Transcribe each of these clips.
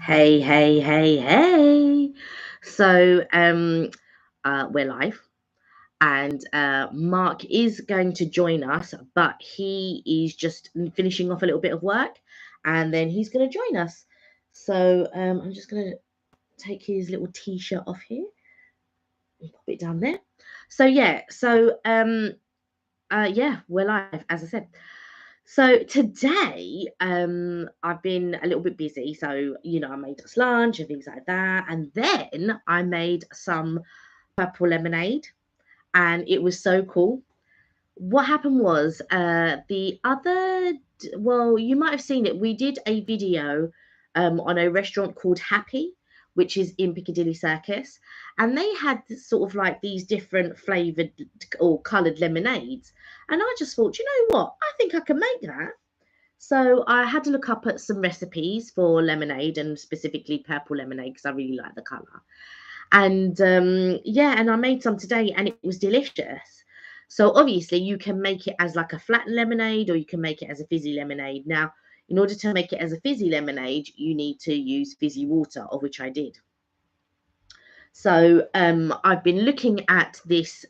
Hey, hey, hey, hey. So, we're live, and Mark is going to join us, but he is just finishing off a little bit of work, and then he's going to join us. So, I'm just going to take his little t-shirt off here and pop it down there. So, yeah, we're live, as I said. So today, I've been a little bit busy. So, I made us lunch and things like that. And then I made some purple lemonade, and it was so cool. What happened was, well, you might have seen it. We did a video on a restaurant called Happy, which is in Piccadilly Circus, and they had sort of like these different flavored or colored lemonades. And I just thought, you know what? I think I can make that. So I had to look up at some recipes for lemonade and specifically purple lemonade because I really like the color. And yeah, and I made some today and it was delicious. So obviously you can make it as like a flat lemonade or you can make it as a fizzy lemonade. Now, in order to make it as a fizzy lemonade, you need to use fizzy water, of which I did. So I've been looking at this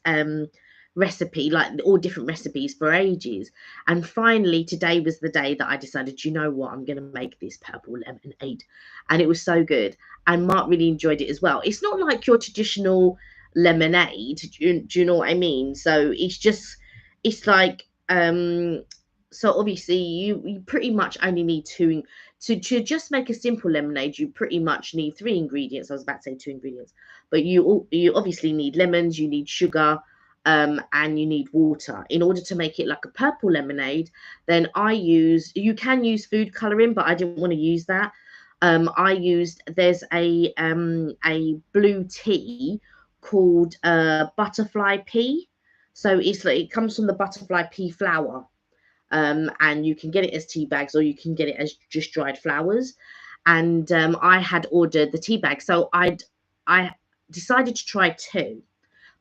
recipe, like all different recipes for ages. And finally, today was the day that I decided, you know what, I'm going to make this purple lemonade. And it was so good. And Mark really enjoyed it as well. It's not like your traditional lemonade. Do you know what I mean? So it's like, so obviously you pretty much only need to just make a simple lemonade, you pretty much need three ingredients. I was about to say two ingredients, but you obviously need lemons, you need sugar, and you need water. In order to make it like a purple lemonade, then you can use food coloring, but I didn't want to use that. There's a blue tea called butterfly pea. So it's like it comes from the butterfly pea flower, and you can get it as tea bags or you can get it as just dried flowers. And I had ordered the tea bag, so I decided to try two,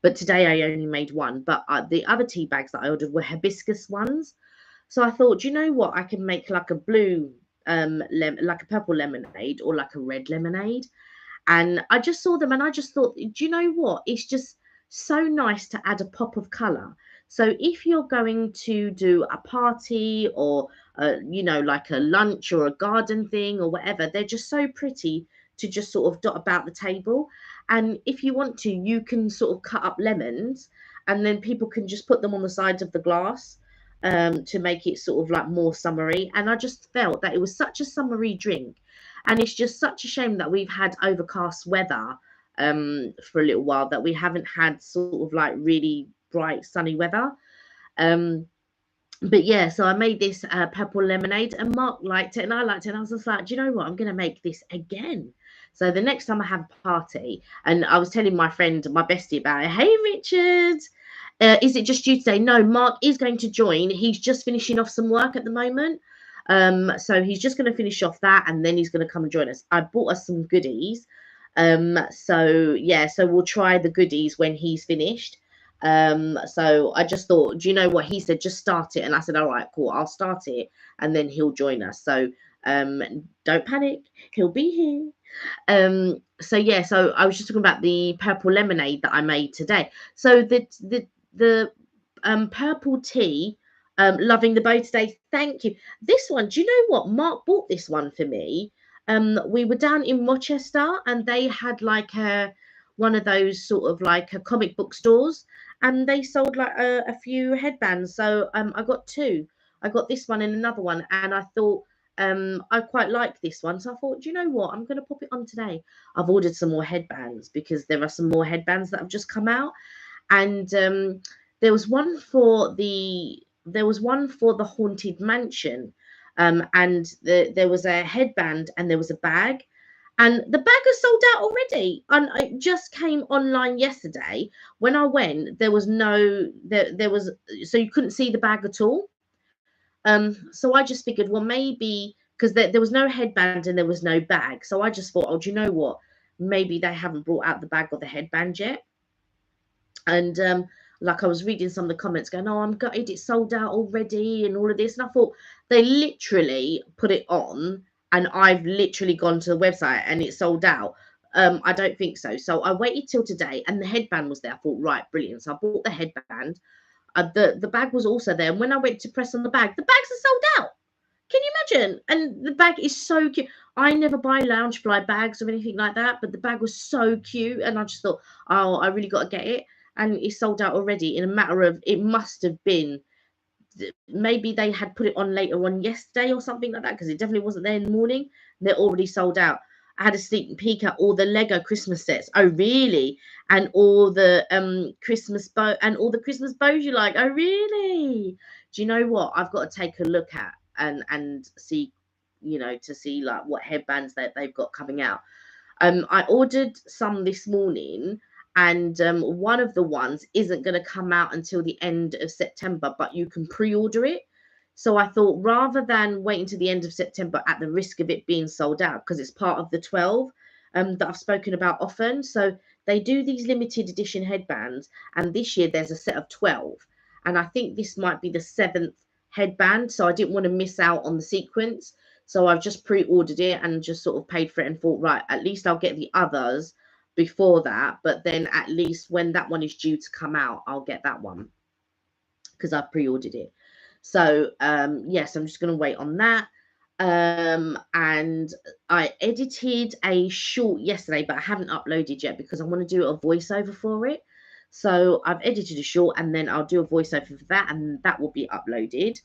but today I only made one. But the other tea bags that I ordered were hibiscus ones. So I thought, you know what, I can make like a blue, like a purple lemonade or like a red lemonade. And I just saw them and I just thought, do you know what? It's just so nice to add a pop of color. So if you're going to do a party or, like a lunch or a garden thing or whatever, they're just so pretty to just sort of dot about the table. And if you want to, you can sort of cut up lemons and then people can just put them on the sides of the glass, to make it sort of like more summery. And I just felt that it was such a summery drink, and it's just such a shame that we've had overcast weather for a little while, that we haven't had sort of like really bright sunny weather. Um, but yeah, so I made this purple lemonade, and Mark liked it, and I liked it, and I was just like, do you know what? I'm going to make this again. So the next time I have a party, and I was telling my friend, my bestie, about it. Hey, Richard, is it just you today? No, Mark is going to join. He's just finishing off some work at the moment. So he's just going to finish off that, and then he's going to come and join us. I bought us some goodies. So yeah, so we'll try the goodies when he's finished. So I just thought, do you know what? He said, just start it. And I said, all right, cool, I'll start it and then he'll join us. So um don't panic, he'll be here. So yeah, so I was just talking about the purple lemonade that I made today. So the purple tea, loving the bow today. Thank you. This one, do you know what? Mark bought this one for me. We were down in Rochester and they had like one of those sort of like a comic book stores, and they sold like a few headbands. So I got two. I got this one and another one, and I thought I quite like this one. So I thought, do you know what? I'm going to pop it on today. I've ordered some more headbands because there are some more headbands that have just come out, and there was one for the haunted mansion, and there was a headband and there was a bag, and the bag is sold out already. And it just came online yesterday. When I went, there was no there was so you couldn't see the bag at all. So I just figured, well, maybe because there was no headband and there was no bag, so I just thought, oh, do you know what? Maybe they haven't brought out the bag or the headband yet. And like I was reading some of the comments going, oh, I'm gutted, it's sold out already and all of this. And I thought they literally put it on and I've literally gone to the website and it's sold out. I don't think so. So I waited till today, and the headband was there. I thought, right, brilliant. So I bought the headband. The bag was also there, and when I went to press on the bag, the bags are sold out. Can you imagine? And the bag is so cute. I never buy Loungefly bags or anything like that, but the bag was so cute, and I just thought, oh, I really got to get it. And it's sold out already in a matter of, it must have been, maybe they had put it on later on yesterday or something like that, because it definitely wasn't there in the morning. They're already sold out. I had a sneak peek at all the Lego Christmas sets. Oh, really? And all the Christmas bow and all the Christmas bows you like. Oh, really? Do you know what? I've got to take a look at and see, to see like what headbands that they've got coming out. I ordered some this morning, and one of the ones isn't going to come out until the end of September, but you can pre-order it. So I thought, rather than waiting to the end of September at the risk of it being sold out, because it's part of the 12 that I've spoken about often. So they do these limited edition headbands, and this year there's a set of 12, and I think this might be the 7th headband. So I didn't want to miss out on the sequence. So I've just pre-ordered it and just sort of paid for it and thought, right, at least I'll get the others before that. But then at least when that one is due to come out, I'll get that one because I've pre-ordered it. So yes, I'm just going to wait on that. And I edited a short yesterday, but I haven't uploaded yet because I want to do a voiceover for it. So I've edited a short, and then I'll do a voiceover for that, and that will be uploaded.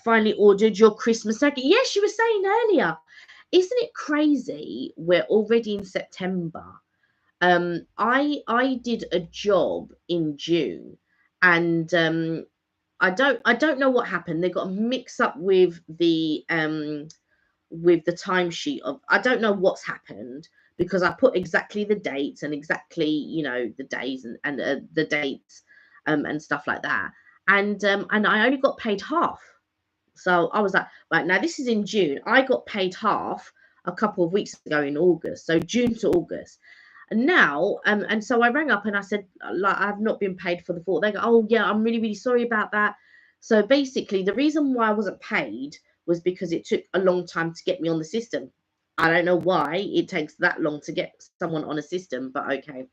Finally ordered your Christmas jacket. Yes, you were saying earlier, isn't it crazy? We're already in September. I did a job in June, and I don't know what happened. They got mixed up with the timesheet of, I don't know what's happened, because I put exactly the dates and exactly the days and the dates and stuff like that, and I only got paid half. So I was like, right, now this is in June. I got paid half a couple of weeks ago in August, so June to August. And now, and so I rang up and I said, like, I've not been paid for the full. They go, oh yeah, I'm really, really sorry about that. So basically, the reason why I wasn't paid was because it took a long time to get me on the system. I don't know why it takes that long to get someone on a system, but okay.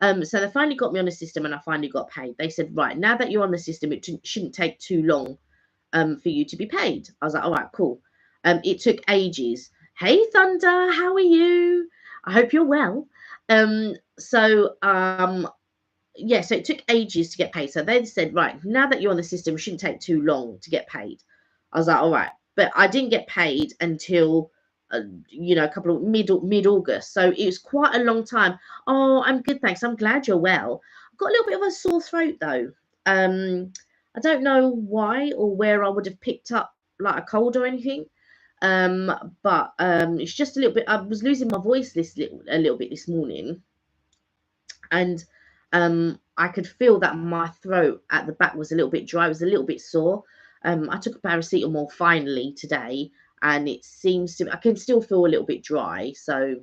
So they finally got me on the system, and I finally got paid. They said, right, now that you're on the system, it shouldn't take too long for you to be paid. I was like, all right, cool. It took ages. Hey, Thunder, how are you? I hope you're well. So it took ages to get paid. So they said, right, now that you're on the system, it shouldn't take too long to get paid. I was like, all right, but I didn't get paid until a couple of mid-August. So it was quite a long time. Oh, I'm good, thanks. I'm glad you're well. I've got a little bit of a sore throat though. I don't know why or where I would have picked up like a cold or anything. But it's just a little bit. I was losing my voice a little bit this morning, and I could feel that my throat at the back was a little bit dry. It was a little bit sore. I took a paracetamol finally today, and it seems to. I can still feel a little bit dry, so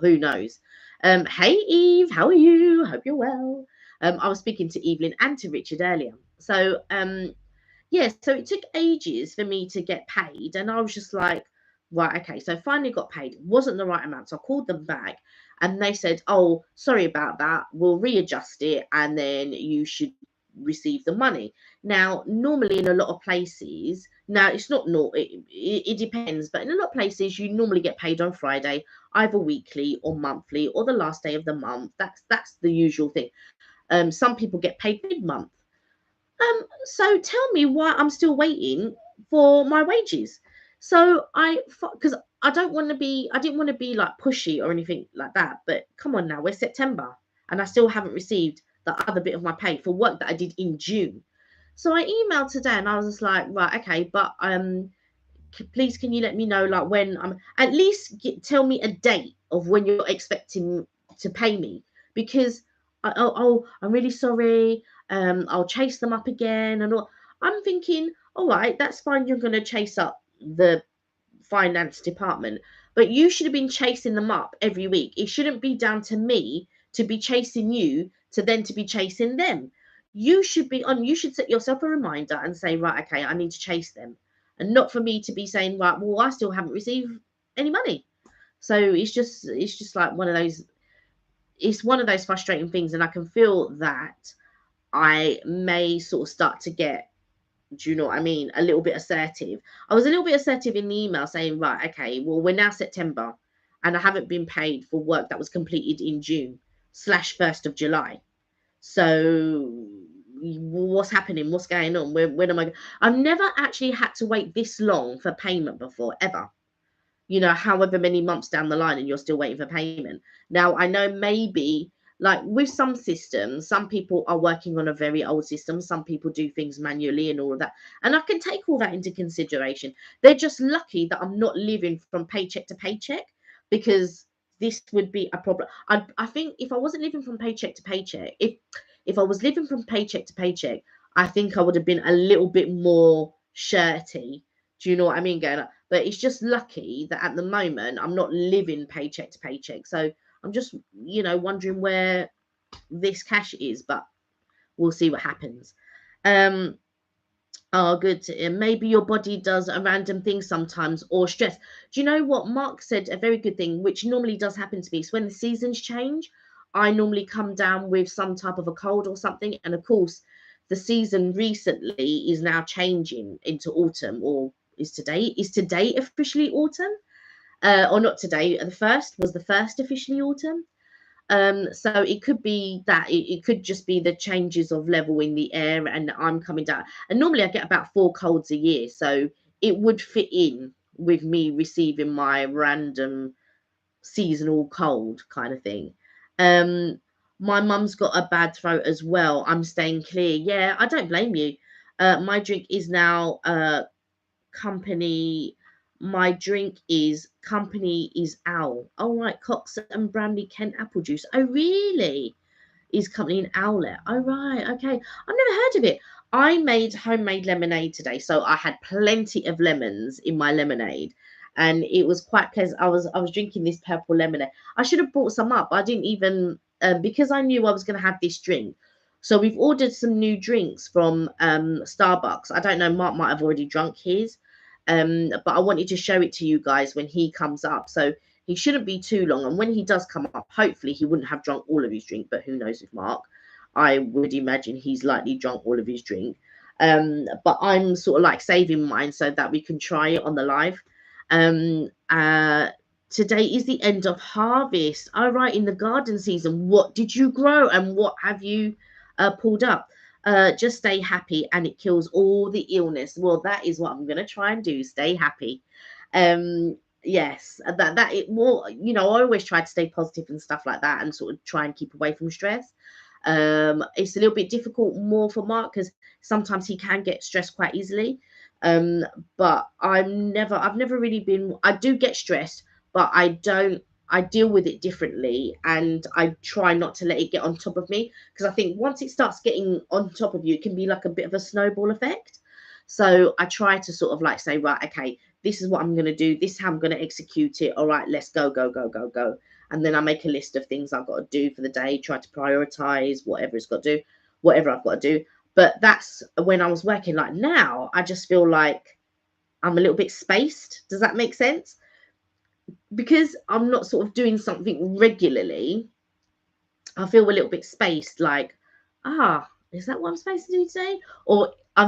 who knows? Hey Eve, how are you? Hope you're well. I was speaking to Evelyn and to Richard earlier. So so it took ages for me to get paid, and I was just like, right, okay. So I finally got paid. It wasn't the right amount, so I called them back, and they said, oh, sorry about that. We'll readjust it, and then you should receive the money. Now, normally in a lot of places, now it's not it depends, but in a lot of places you normally get paid on Friday, either weekly or monthly or the last day of the month. That's the usual thing. Some people get paid mid-month. So tell me why I'm still waiting for my wages. So because I didn't want to be like pushy or anything like that, but come on now, we're September and I still haven't received the other bit of my pay for work that I did in June. So I emailed today and I was just like, right, okay, but please can you let me know like when I'm at least tell me a date of when you're expecting to pay me, because I'm really sorry. I'll chase them up again and all. I'm thinking, all right, that's fine. You're going to chase up the finance department, but you should have been chasing them up every week. It shouldn't be down to me to be chasing you to then to be chasing them. You should set yourself a reminder and say, right, okay, I need to chase them. and not for me to be saying, right, well, I still haven't received any money. So it's just like one of those, it's one of those frustrating things, and I can feel that I may sort of start to get, do you know what I mean, a little bit assertive. I was a little bit assertive in the email saying, right, okay, well, we're now September and I haven't been paid for work that was completed in June slash 1st of July. So what's happening? What's going on? When am I? I've never actually had to wait this long for payment before, ever. You know, however many months down the line and you're still waiting for payment. Now, I know maybe like with some systems, some people are working on a very old system, some people do things manually and all of that. And I can take all that into consideration. They're just lucky that I'm not living from paycheck to paycheck, because this would be a problem. I think if I wasn't living from paycheck to paycheck, if I was living from paycheck to paycheck, I think I would have been a little bit more shirty. Do you know what I mean? Going up. But it's just lucky that at the moment I'm not living paycheck to paycheck. So I'm just, you know, wondering where this cash is, but we'll see what happens. Oh, good. Maybe your body does a random thing sometimes, or stress. Do you know what? Mark said a very good thing, which normally does happen to me. So when the seasons change, I normally come down with some type of a cold or something. And of course, the season recently is now changing into autumn, or is today officially autumn? Or not today. The first officially autumn. So it could be that it could just be the changes of level in the air, and I'm coming down. And normally I get about 4 colds a year, so it would fit in with me receiving my random seasonal cold kind of thing. Um, my mum's got a bad throat as well. I'm staying clear. Yeah, I don't blame you. My drink is now company. My drink is company is owl. Oh right, Cox and Brandy Kent apple juice. Oh really? Is company an owlet? Oh right, okay. I've never heard of it. I made homemade lemonade today, so I had plenty of lemons in my lemonade, and it was quite pleasant. I was drinking this purple lemonade. I should have brought some up. I didn't even because I knew I was going to have this drink. So we've ordered some new drinks from Starbucks. I don't know, Mark might have already drunk his, but I wanted to show it to you guys when he comes up. So he shouldn't be too long. And when he does come up, hopefully he wouldn't have drunk all of his drink, but who knows with Mark. I would imagine he's likely drunk all of his drink. But I'm sort of like saving mine so that we can try it on the live. Um, uh, Today is the end of harvest. All right, in the garden season, what did you grow and what have you pulled up? Just stay happy and it kills all the illness. Well, that is what I'm going to try and do. Stay happy. Yes, that it more, you know, I always try to stay positive and stuff like that and sort of try and keep away from stress. It's a little bit difficult more for Mark because sometimes he can get stressed quite easily. But I've never really been, I do get stressed, but I deal with it differently and I try not to let it get on top of me, because I think once it starts getting on top of you, it can be like a bit of a snowball effect. So I try to sort of like say, right, okay, this is what I'm going to do. This is how I'm going to execute it. All right, let's go, go, go, go, go. And then I make a list of things I've got to do for the day, try to prioritize whatever it's got to do, whatever I've got to do. But that's when I was working. Like now, I just feel like I'm a little bit spaced. Does that make sense? Because I'm not sort of doing something regularly, I feel a little bit spaced, like, is that what I'm supposed to do today? Or I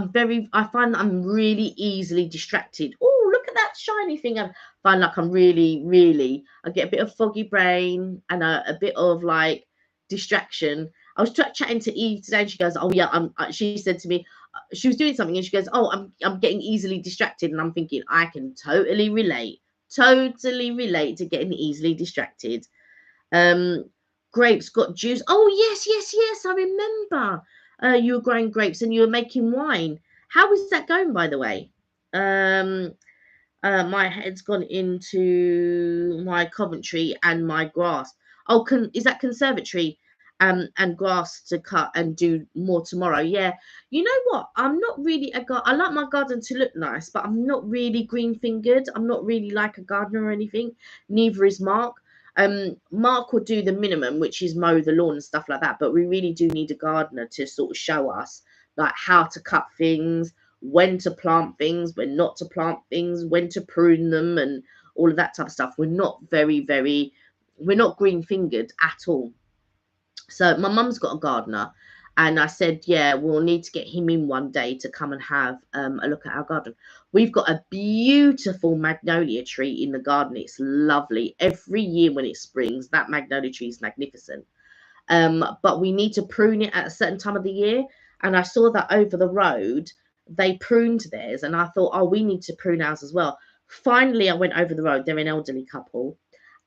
find that I'm really easily distracted. Oh, look at that shiny thing. I find like I'm really, I get a bit of foggy brain and a bit of like distraction. I was chatting to Eve today and she goes, oh yeah, she said to me, she was doing something and she goes, oh, I'm getting easily distracted. And I'm thinking, I can totally relate to getting easily distracted. Um, Grapes got juice. Oh yes, I remember. You were growing grapes and you were making wine. How is that going, by the way? Um, my head's gone into my Coventry and my grass. Oh, is that conservatory? And grass to cut and do more tomorrow. Yeah, you know what? I'm not really I like my garden to look nice, but I'm not really green fingered. I'm not really like a gardener or anything. Neither is Mark. Mark will do the minimum, which is mow the lawn and stuff like that. But we really do need a gardener to sort of show us like how to cut things, when to plant things, when not to plant things, when to prune them, and all of that type of stuff. We're not we're not green fingered at all. So my mum's got a gardener, and I said, yeah, we'll need to get him in one day to come and have a look at our garden. We've got a beautiful magnolia tree in the garden. It's lovely. Every year when it springs, that magnolia tree is magnificent. But we need to prune it at a certain time of the year. And I saw that over the road, they pruned theirs, and I thought, oh, we need to prune ours as well. Finally, I went over the road. They're an elderly couple,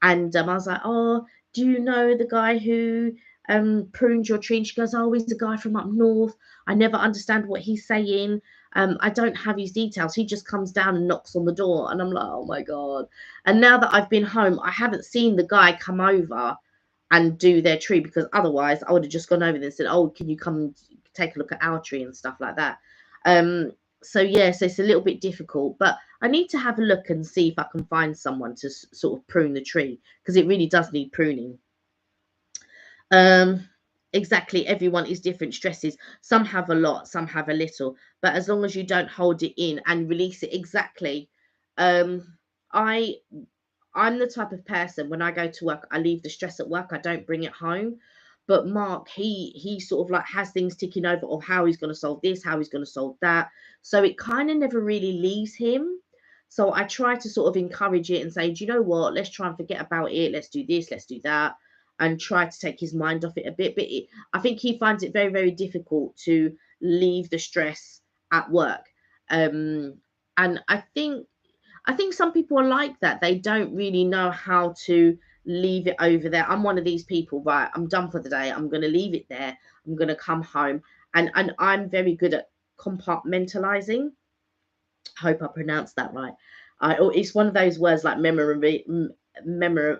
and I was like, oh, do you know the guy who pruned your tree? And she goes, oh, he's a guy from up north. I never understand what he's saying. I don't have his details. He just comes down and knocks on the door. And I'm like, oh my God. And now that I've been home, I haven't seen the guy come over and do their tree, because otherwise I would have just gone over there and said, oh, can you come and take a look at our tree and stuff like that. So yes, it's a little bit difficult, but I need to have a look and see if I can find someone to sort of prune the tree, because it really does need pruning. Exactly, everyone is different stresses. Some have a lot, some have a little, but as long as you don't hold it in and release it. Exactly. I I'm the type of person, when I go to work, I leave the stress at work. I don't bring it home. But Mark, he sort of like has things ticking over of how he's going to solve this, how he's going to solve that. So it kind of never really leaves him. So I try to sort of encourage it and say, do you know what? Let's try and forget about it. Let's do this. Let's do that, and try to take his mind off it a bit. But I think he finds it very, very difficult to leave the stress at work. And I think some people are like that. They don't really know how to leave it over there. I'm one of these people, right? I'm done for the day. I'm going to leave it there. I'm going to come home. And I'm very good at compartmentalizing. Hope I pronounced that right. It's one of those words like memorabilia. I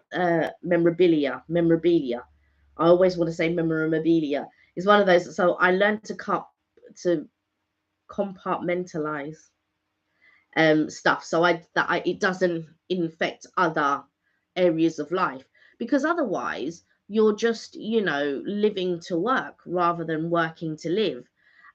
always want to say memorabilia. It's one of those. So I learned to compartmentalize stuff, so it doesn't infect other areas of life, because otherwise you're just living to work rather than working to live.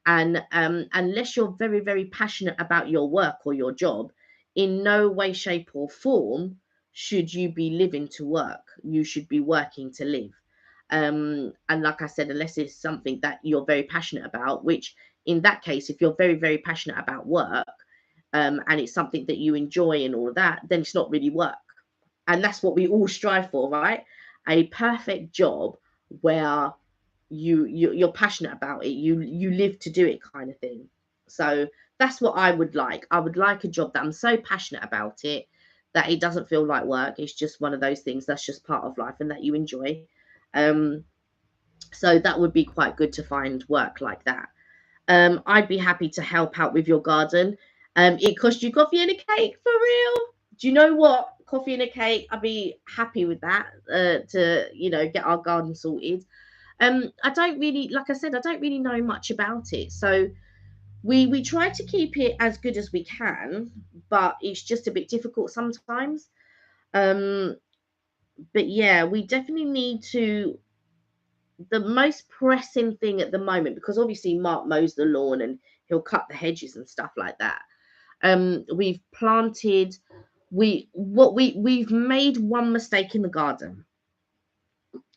And unless you're very, very passionate about your work or your job, in no way, shape or form should you be living to work. You should be working to live. And like I said, unless it's something that you're very passionate about, which in that case, if you're very, very passionate about work, and it's something that you enjoy and all of that, then it's not really work. And that's what we all strive for, right? A perfect job where you're passionate about it, you live to do it, kind of thing. So that's what I would like. I would like a job that I'm so passionate about it that it doesn't feel like work. It's just one of those things that's just part of life and that you enjoy. So that would be quite good to find work like that. I'd be happy to help out with your garden. It cost you coffee and a cake, for real. Do you know what? Coffee and a cake, I'd be happy with that, to get our garden sorted. I don't really, like I said, I don't really know much about it. So we try to keep it as good as we can, but it's just a bit difficult sometimes. Um, but yeah, we definitely need to. The most pressing thing at the moment, because obviously Mark mows the lawn and he'll cut the hedges and stuff like that. We've planted. We've made one mistake in the garden,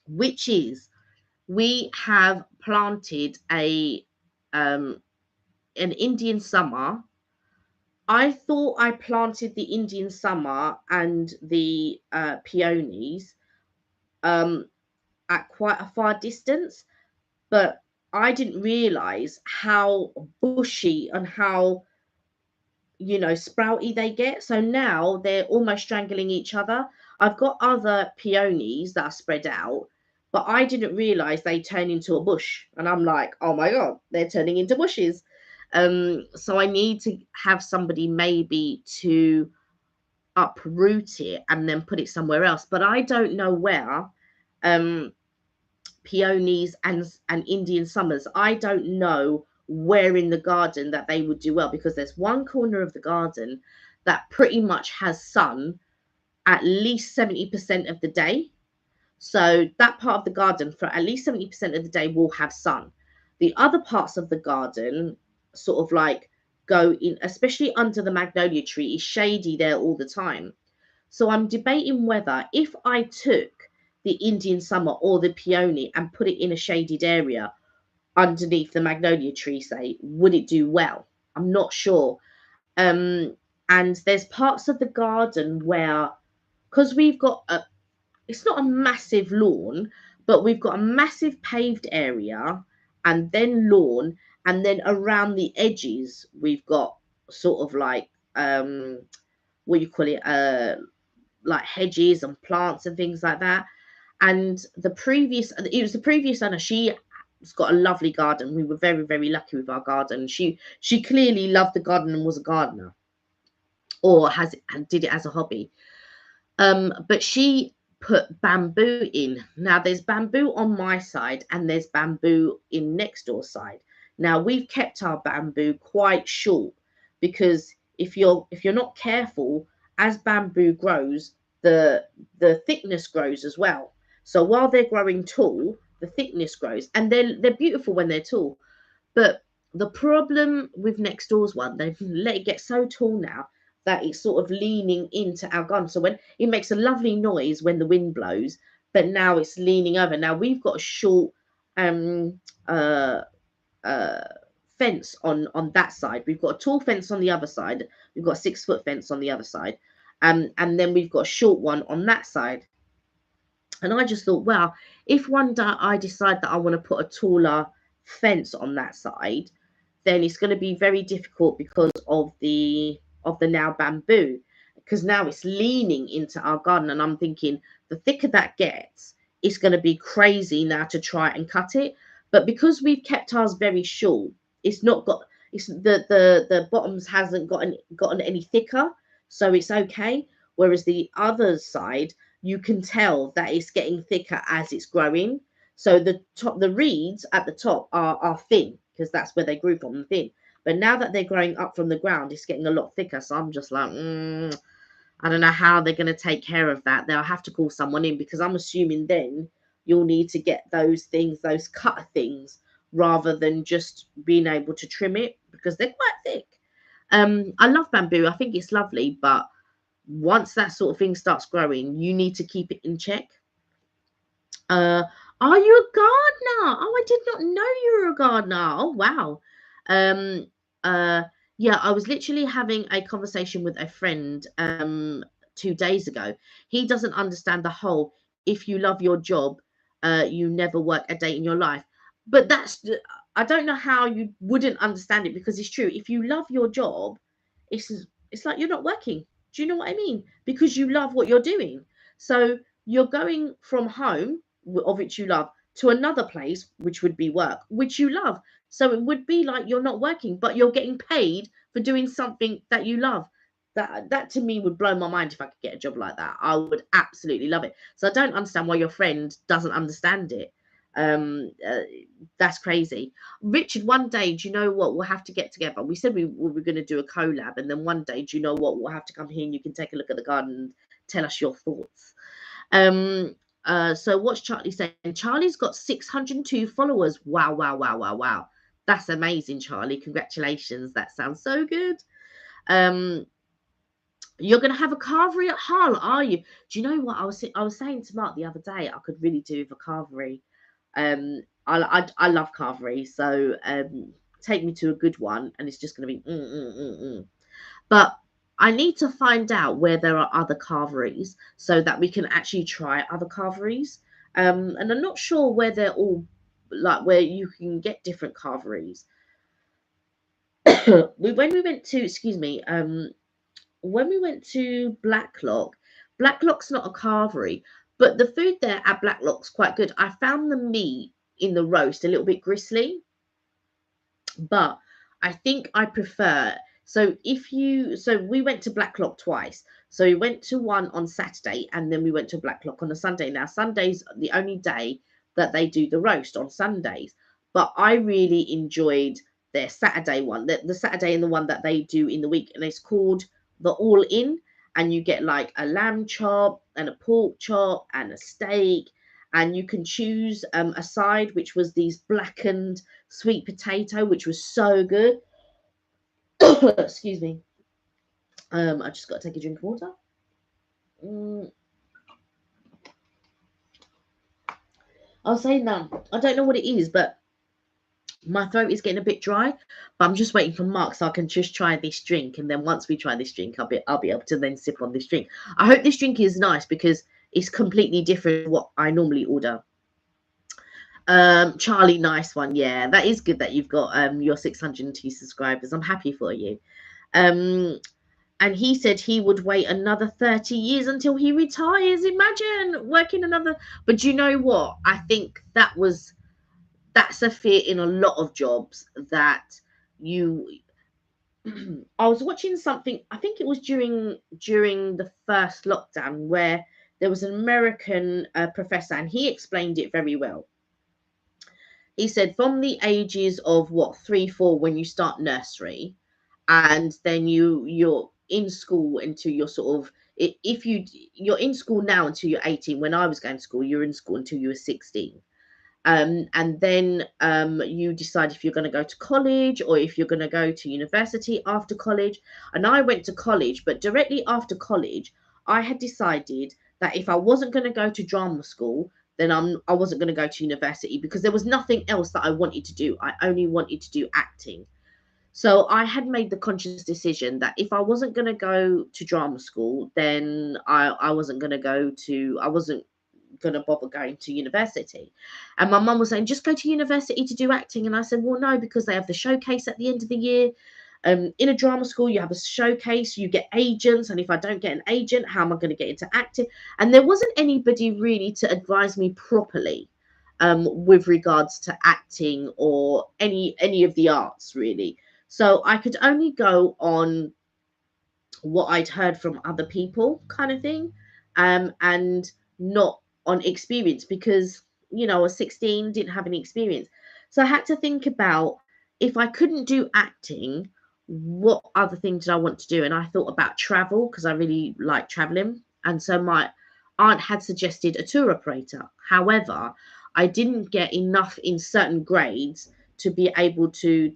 which is we have planted an Indian summer. I thought I planted the Indian summer and the peonies at quite a far distance, but I didn't realize how bushy and how sprouty they get. So now they're almost strangling each other. I've got other peonies that are spread out, but I didn't realize they turn into a bush. And I'm like, oh my God, they're turning into bushes. So I need to have somebody maybe to uproot it and then put it somewhere else. But I don't know where. Peonies and Indian summers, I don't know where in the garden that they would do well, because there's one corner of the garden that pretty much has sun at least 70% of the day. So that part of the garden for at least 70% of the day will have sun. The other parts of the garden, sort of like go in, especially under the magnolia tree. It's shady there all the time. So I'm debating whether if I took the Indian summer or the peony and put it in a shaded area underneath the magnolia tree, say, would it do well? I'm not sure. Um, and there's parts of the garden where, because we've got a, it's not a massive lawn, but we've got a massive paved area and then lawn, and then around the edges we've got sort of like what you call it, like hedges and plants and things like that. And it was the previous owner, she's got a lovely garden. We were very, very lucky with our garden. She clearly loved the garden and was a gardener, or has and did it as a hobby. But she put bamboo in. Now there's bamboo on my side and there's bamboo in next door side. Now we've kept our bamboo quite short, because if you're not careful, as bamboo grows, the thickness grows as well. So while they're growing tall, the thickness grows, and they're beautiful when they're tall. But the problem with next door's one, they've let it get so tall now that it's sort of leaning into our garden. So when it makes a lovely noise when the wind blows, but now it's leaning over. Now we've got a short um uh uh fence on that side. We've got a tall fence on the other side. We've got a 6 foot fence on the other side. And then we've got a short one on that side. And I just thought, well, if one day I decide that I want to put a taller fence on that side, then it's going to be very difficult because of the now bamboo, because now it's leaning into our garden. And I'm thinking, the thicker that gets, it's going to be crazy now to try and cut it. But because we've kept ours very short, it's not got it's the bottoms hasn't gotten any thicker, so it's okay. Whereas the other side, you can tell that it's getting thicker as it's growing. So the reeds at the top are thin, because that's where they grew from, thin. But now that they're growing up from the ground, it's getting a lot thicker. So I'm just like, I don't know how they're going to take care of that. They'll have to call someone in, because I'm assuming then you'll need to get those things, those cutter things, rather than just being able to trim it, because they're quite thick. I love bamboo. I think it's lovely, but once that sort of thing starts growing, you need to keep it in check. Uh, are you a gardener? Oh, I did not know you were a gardener. Oh, wow. Um, uh, yeah, I was literally having a conversation with a friend 2 days ago. He doesn't understand the whole, if you love your job, you never work a day in your life. But I don't know how you wouldn't understand it, because it's true. If you love your job, it's it's like you're not working. Do you know what I mean? Because you love what you're doing. So you're going from home, of which you love, to another place, which would be work, which you love. So it would be like you're not working, but you're getting paid for doing something that you love. That to me would blow my mind. If I could get a job like that, I would absolutely love it. So I don't understand why your friend doesn't understand it. That's crazy. Richard, one day, do you know what? We'll have to get together. We said we were going to do a collab, and then one day, do you know what? We'll have to come here and you can take a look at the garden and tell us your thoughts. So what's Charlie saying? Charlie's got 602 followers. Wow, wow, wow, wow, wow. That's amazing, Charlie. Congratulations. That sounds so good. You're going to have a carvery at Hull, are you? Do you know what I was saying to Mark the other day? I could really do with a carvery. I love carvery, so take me to a good one, and it's just going to be. But I need to find out where there are other carveries, so that we can actually try other carveries. And I'm not sure where they're all, like, where you can get different carveries. When we went to, excuse me, when we went to Blacklock's not a carvery, but the food there at Blacklock's quite good. I found the meat in the roast a little bit gristly, but I think I prefer. So we went to Blacklock twice. So we went to one on Saturday, and then we went to Blacklock on a Sunday. Now Sunday's the only day that they do the roast, on Sundays. But I really enjoyed their Saturday one, the Saturday and the one that they do in the week, and it's called the All In, and you get like a lamb chop and a pork chop and a steak, and you can choose a side, which was these blackened sweet potato, which was so good. Excuse me. I just got to take a drink of water. I'll say now, I don't know what it is, but my throat is getting a bit dry. But I'm just waiting for Mark so I can just try this drink, and then once we try this drink, I'll be able to then sip on this drink. I hope this drink is nice because it's completely different to what I normally order. Charlie, nice one. Yeah, that is good that you've got your 602 subscribers. I'm happy for you. And he said he would wait another 30 years until he retires. Imagine working another. But you know what? I think that's a fear in a lot of jobs that you. I was watching something. I think it was during the first lockdown where there was an American professor, and he explained it very well. He said from the ages of 3, 4 when you start nursery, and then you're in school until you're sort of, if you're in school now until you're 18. When I was going to school, you're in school until you were 16. And then you decide if you're going to go to college or if you're going to go to university after college. And I went to college, but directly after college, I had decided that if I wasn't going to go to drama school, then I wasn't going to go to university because there was nothing else that I wanted to do. I only wanted to do acting. So I had made the conscious decision that if I wasn't going to go to drama school, then I wasn't going to bother going to university. And my mum was saying, just go to university to do acting. And I said, well, no, because they have the showcase at the end of the year. In a drama school, you have a showcase, you get agents. And if I don't get an agent, how am I going to get into acting? And there wasn't anybody really to advise me properly with regards to acting or any of the arts, really. So I could only go on what I'd heard from other people, kind of thing, and not on experience because, I was 16, didn't have any experience. So I had to think about, if I couldn't do acting, what other things did I want to do? And I thought about travel because I really like traveling. And so my aunt had suggested a tour operator. However, I didn't get enough in certain grades to be able to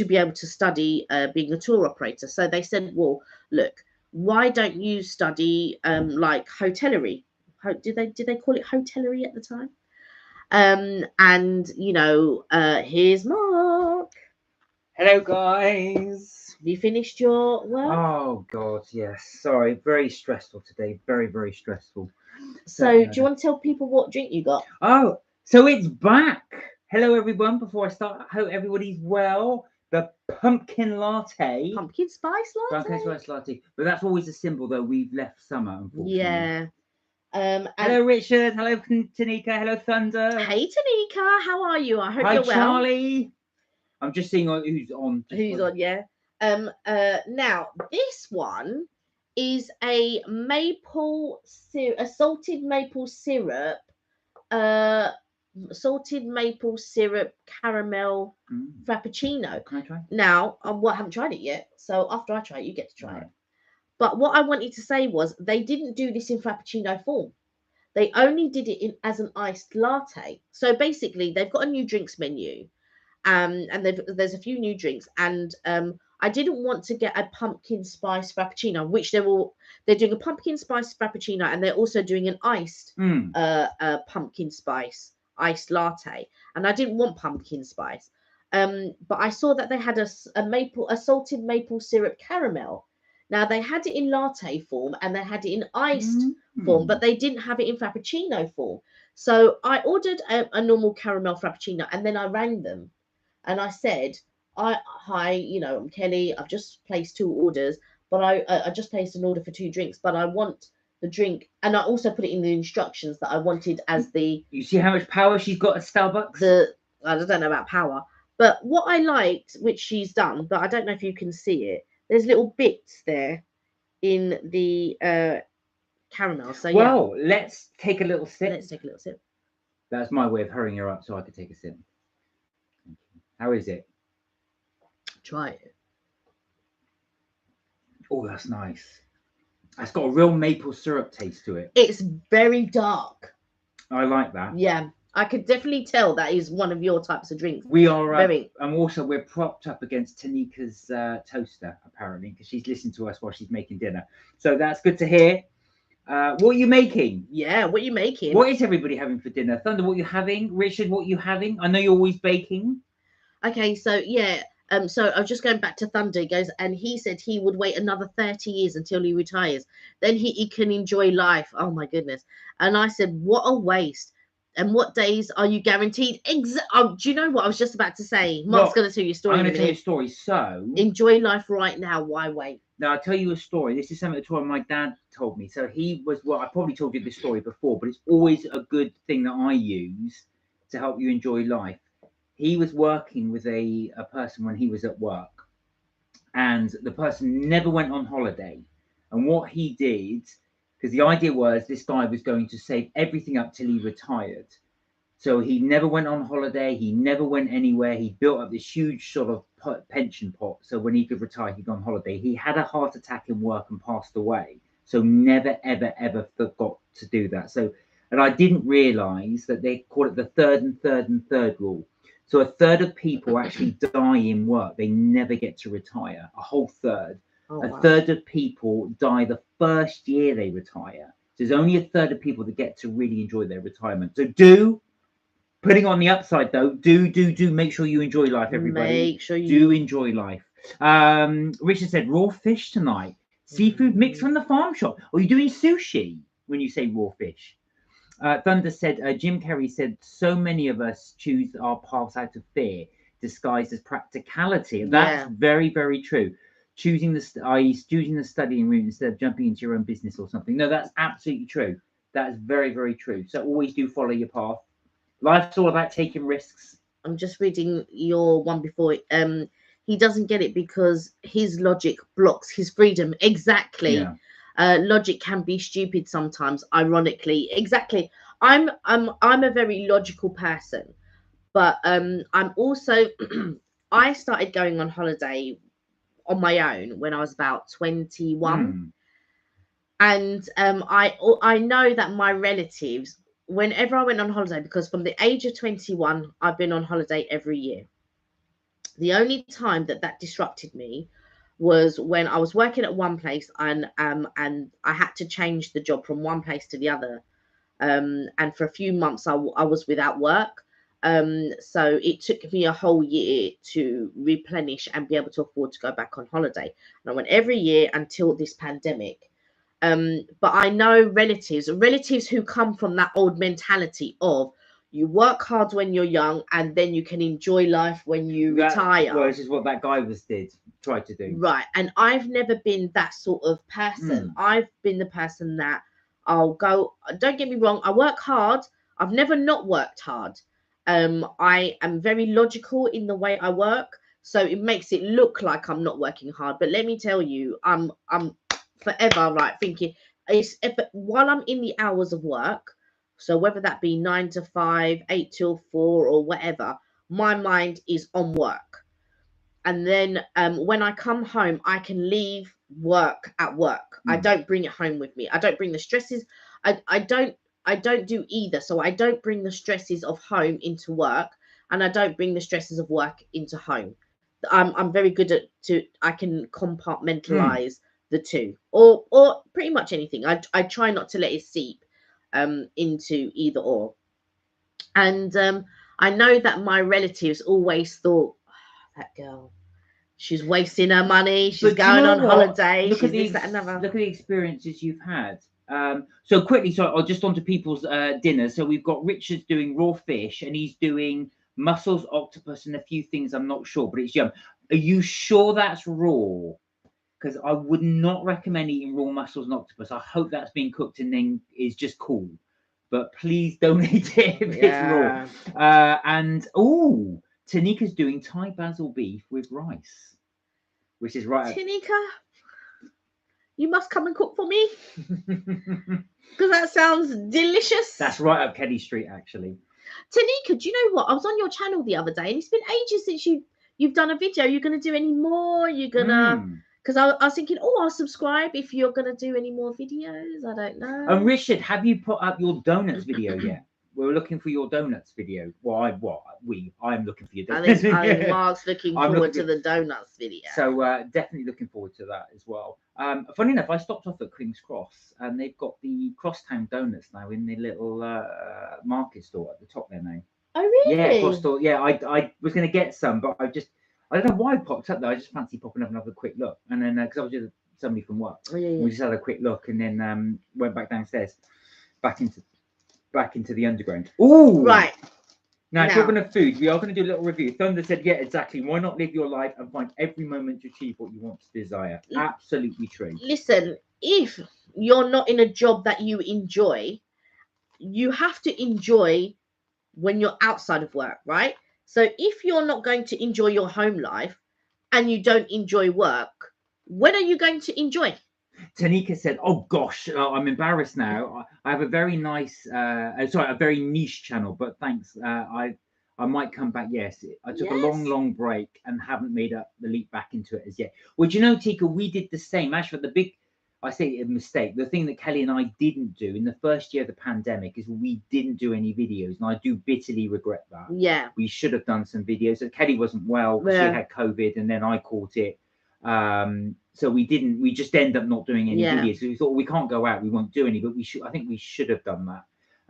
be able to study being a tour operator. So they said, well, look, why don't you study like hotellerie? Did they call it hotellerie at the time? And here's Mark. Hello, guys. Have you finished your work? Oh God, yes. Sorry, very stressful today. Very, very stressful. So do you want to tell people what drink you got? Oh, so it's back. Hello, everyone. Before I start, I hope everybody's well. The pumpkin latte. Pumpkin spice latte. Pumpkin spice latte. But that's always a symbol, though. We've left summer, unfortunately. Yeah. Hello, Richard. Hello, Tanika. Hello, Thunder. Hey, Tanika. How are you? I hope Hi, you're well. Charlie. I'm just seeing who's on. Who's on? Yeah. Now this one is a salted maple syrup, caramel frappuccino. Can I try? Now, I haven't tried it yet, so after I try it, you get to try it. But what I wanted to say was they didn't do this in frappuccino form. They only did it as an iced latte. So basically, they've got a new drinks menu, and there's a few new drinks, and I didn't want to get a pumpkin spice frappuccino, which they're doing a pumpkin spice frappuccino, and they're also doing an iced pumpkin spice iced latte, and I didn't want pumpkin spice. But I saw that they had a salted maple syrup caramel. Now they had it in latte form and they had it in iced form, but they didn't have it in frappuccino form. So I ordered a normal caramel frappuccino, and then I rang them and I said, hi, I'm Kelly. I've just placed 2 orders, but I just placed an order for 2 drinks, but I want the drink, and I also put it in the instructions that I wanted as the. You see how much power she's got at Starbucks? I don't know about power, but what I liked, which she's done, but I don't know if you can see it. There's little bits there in the caramel. So well, let's take a little sip. Let's take a little sip. That's my way of hurrying her up so I could take a sip. How is it? Try it. Oh, that's nice. It's got a real maple syrup taste to it. It's very dark. I like that. Yeah. I could definitely tell that is one of your types of drinks. We are, Very. and also we're propped up against Tanika's toaster, apparently, because she's listening to us while she's making dinner. So that's good to hear. What are you making? Yeah, what are you making? What is everybody having for dinner? Thunder, what are you having? Richard, what are you having? I know you're always baking. Okay, so yeah, so I was just going back to Thunder. He goes, and he said he would wait another 30 years until he retires. Then he can enjoy life. Oh my goodness. And I said, what a waste. And what days are you guaranteed? Do you know what I was just about to say? Mark's going to tell you a story. I'm going to tell you a story. So enjoy life right now. Why wait? Now I'll tell you a story. This is something that my dad told me. So he was, well, I probably told you this story before, but it's always a good thing that I use to help you enjoy life. He was working with a person when he was at work, and the person never went on holiday. And what he did, because the idea was this guy was going to save everything up till he retired. So he never went on holiday. He never went anywhere. He built up this huge sort of pension pot. So when he could retire, he'd go on holiday. He had a heart attack in work and passed away. So never, ever, ever forgot to do that. So, and I didn't realize that they call it the third and third and third rule. So a third of people actually die in work. They never get to retire. A whole third. Oh, a third of people die the first year they retire. So there's only a third of people that get to really enjoy their retirement. So putting on the upside though, do make sure you enjoy life, everybody. Make sure you do enjoy life. Richard said raw fish tonight. Seafood mixed from the farm shop. Are you doing sushi when you say raw fish? Thunder said, Jim Carrey said, so many of us choose our paths out of fear, disguised as practicality. And that's very, very true. Choosing the studying route instead of jumping into your own business or something. No, that's absolutely true. That is very, very true. So always do follow your path. Life's all about taking risks. I'm just reading your one before. He doesn't get it because his logic blocks his freedom. Exactly. Yeah. Logic can be stupid sometimes, ironically. Exactly. I'm a very logical person, but I'm also I started going on holiday on my own when I was about 21. And I know that my relatives, whenever I went on holiday, because from the age of 21 I've been on holiday every year. The only time that disrupted me was when I was working at one place and I had to change the job from one place to the other, and for a few months I was without work, so it took me a whole year to replenish and be able to afford to go back on holiday. And I went every year until this pandemic. But I know relatives who come from that old mentality of you work hard when you're young and then you can enjoy life when you retire. Well, this is what that guy tried to do. Right. And I've never been that sort of person. I've been the person that I'll go, don't get me wrong, I work hard. I've never not worked hard. I am very logical in the way I work. So it makes it look like I'm not working hard. But let me tell you, I'm forever thinking while I'm in the hours of work, so whether that be 9 to 5, 8 till 4 or whatever, my mind is on work. And then when I come home, I can leave work at work. I don't bring it home with me. I don't bring the stresses. I don't do either. So I don't bring the stresses of home into work, and I don't bring the stresses of work into home. I'm very good I can compartmentalize the two, or pretty much anything. I try not to let it seep into either or. And I know that my relatives always thought, oh, that girl, she's wasting her money, she's going on holiday, look she's this, that, another. Look at the experiences you've had. So quickly, just onto people's dinners. So we've got Richard doing raw fish, and he's doing mussels, octopus, and a few things I'm not sure, but it's yum. Are you sure that's raw? Because I would not recommend eating raw mussels and octopus. I hope that's being cooked and then is just cool. But please don't eat it if it's raw. And Tanika's doing Thai basil beef with rice, which is right. Tanika, you must come and cook for me, because that sounds delicious. That's right up Kelly Street, actually. Tanika, do you know what? I was on your channel the other day, and it's been ages since you've done a video. You're going to do any more? You're gonna? Because I was thinking, I'll subscribe if you're going to do any more videos. I don't know. And Richard, have you put up your donuts video yet? we're looking for your donuts video. Well, I'm looking for your I donuts. think Mark's looking I'm forward looking to the donuts video. So definitely looking forward to that as well. Funny enough, I stopped off at King's Cross and they've got the Crosstown donuts now in the little market store at the top there now. Oh really? Yeah, cross store. Yeah, I was going to get some, but I don't know why it popped up there. I just fancy popping up and having a quick look. And then because I was with somebody from work, Oh, yeah. we just had a quick look and then went back downstairs, back into the underground. Oh, right. Now, talking of food, we are going to do a little review. Thunder said, yeah, exactly. Why not live your life and find every moment to achieve what you want to desire? Absolutely true. Listen, if you're not in a job that you enjoy, you have to enjoy when you're outside of work, right? So if you're not going to enjoy your home life and you don't enjoy work, when are you going to enjoy? Tanika said, oh gosh, I'm embarrassed now. I have a very nice, a very niche channel, but thanks. I might come back. Yes, I took a long break and haven't made up the leap back into it as yet. Well, do you know, Tika, we did the same. Actually, I say a mistake. The thing that Kelly and I didn't do in the first year of the pandemic is we didn't do any videos. And I do bitterly regret that. Yeah. We should have done some videos. So Kelly wasn't well. She had COVID and then I caught it. So we just end up not doing any videos. So we thought, well, we can't go out, we won't do any, but I think we should have done that.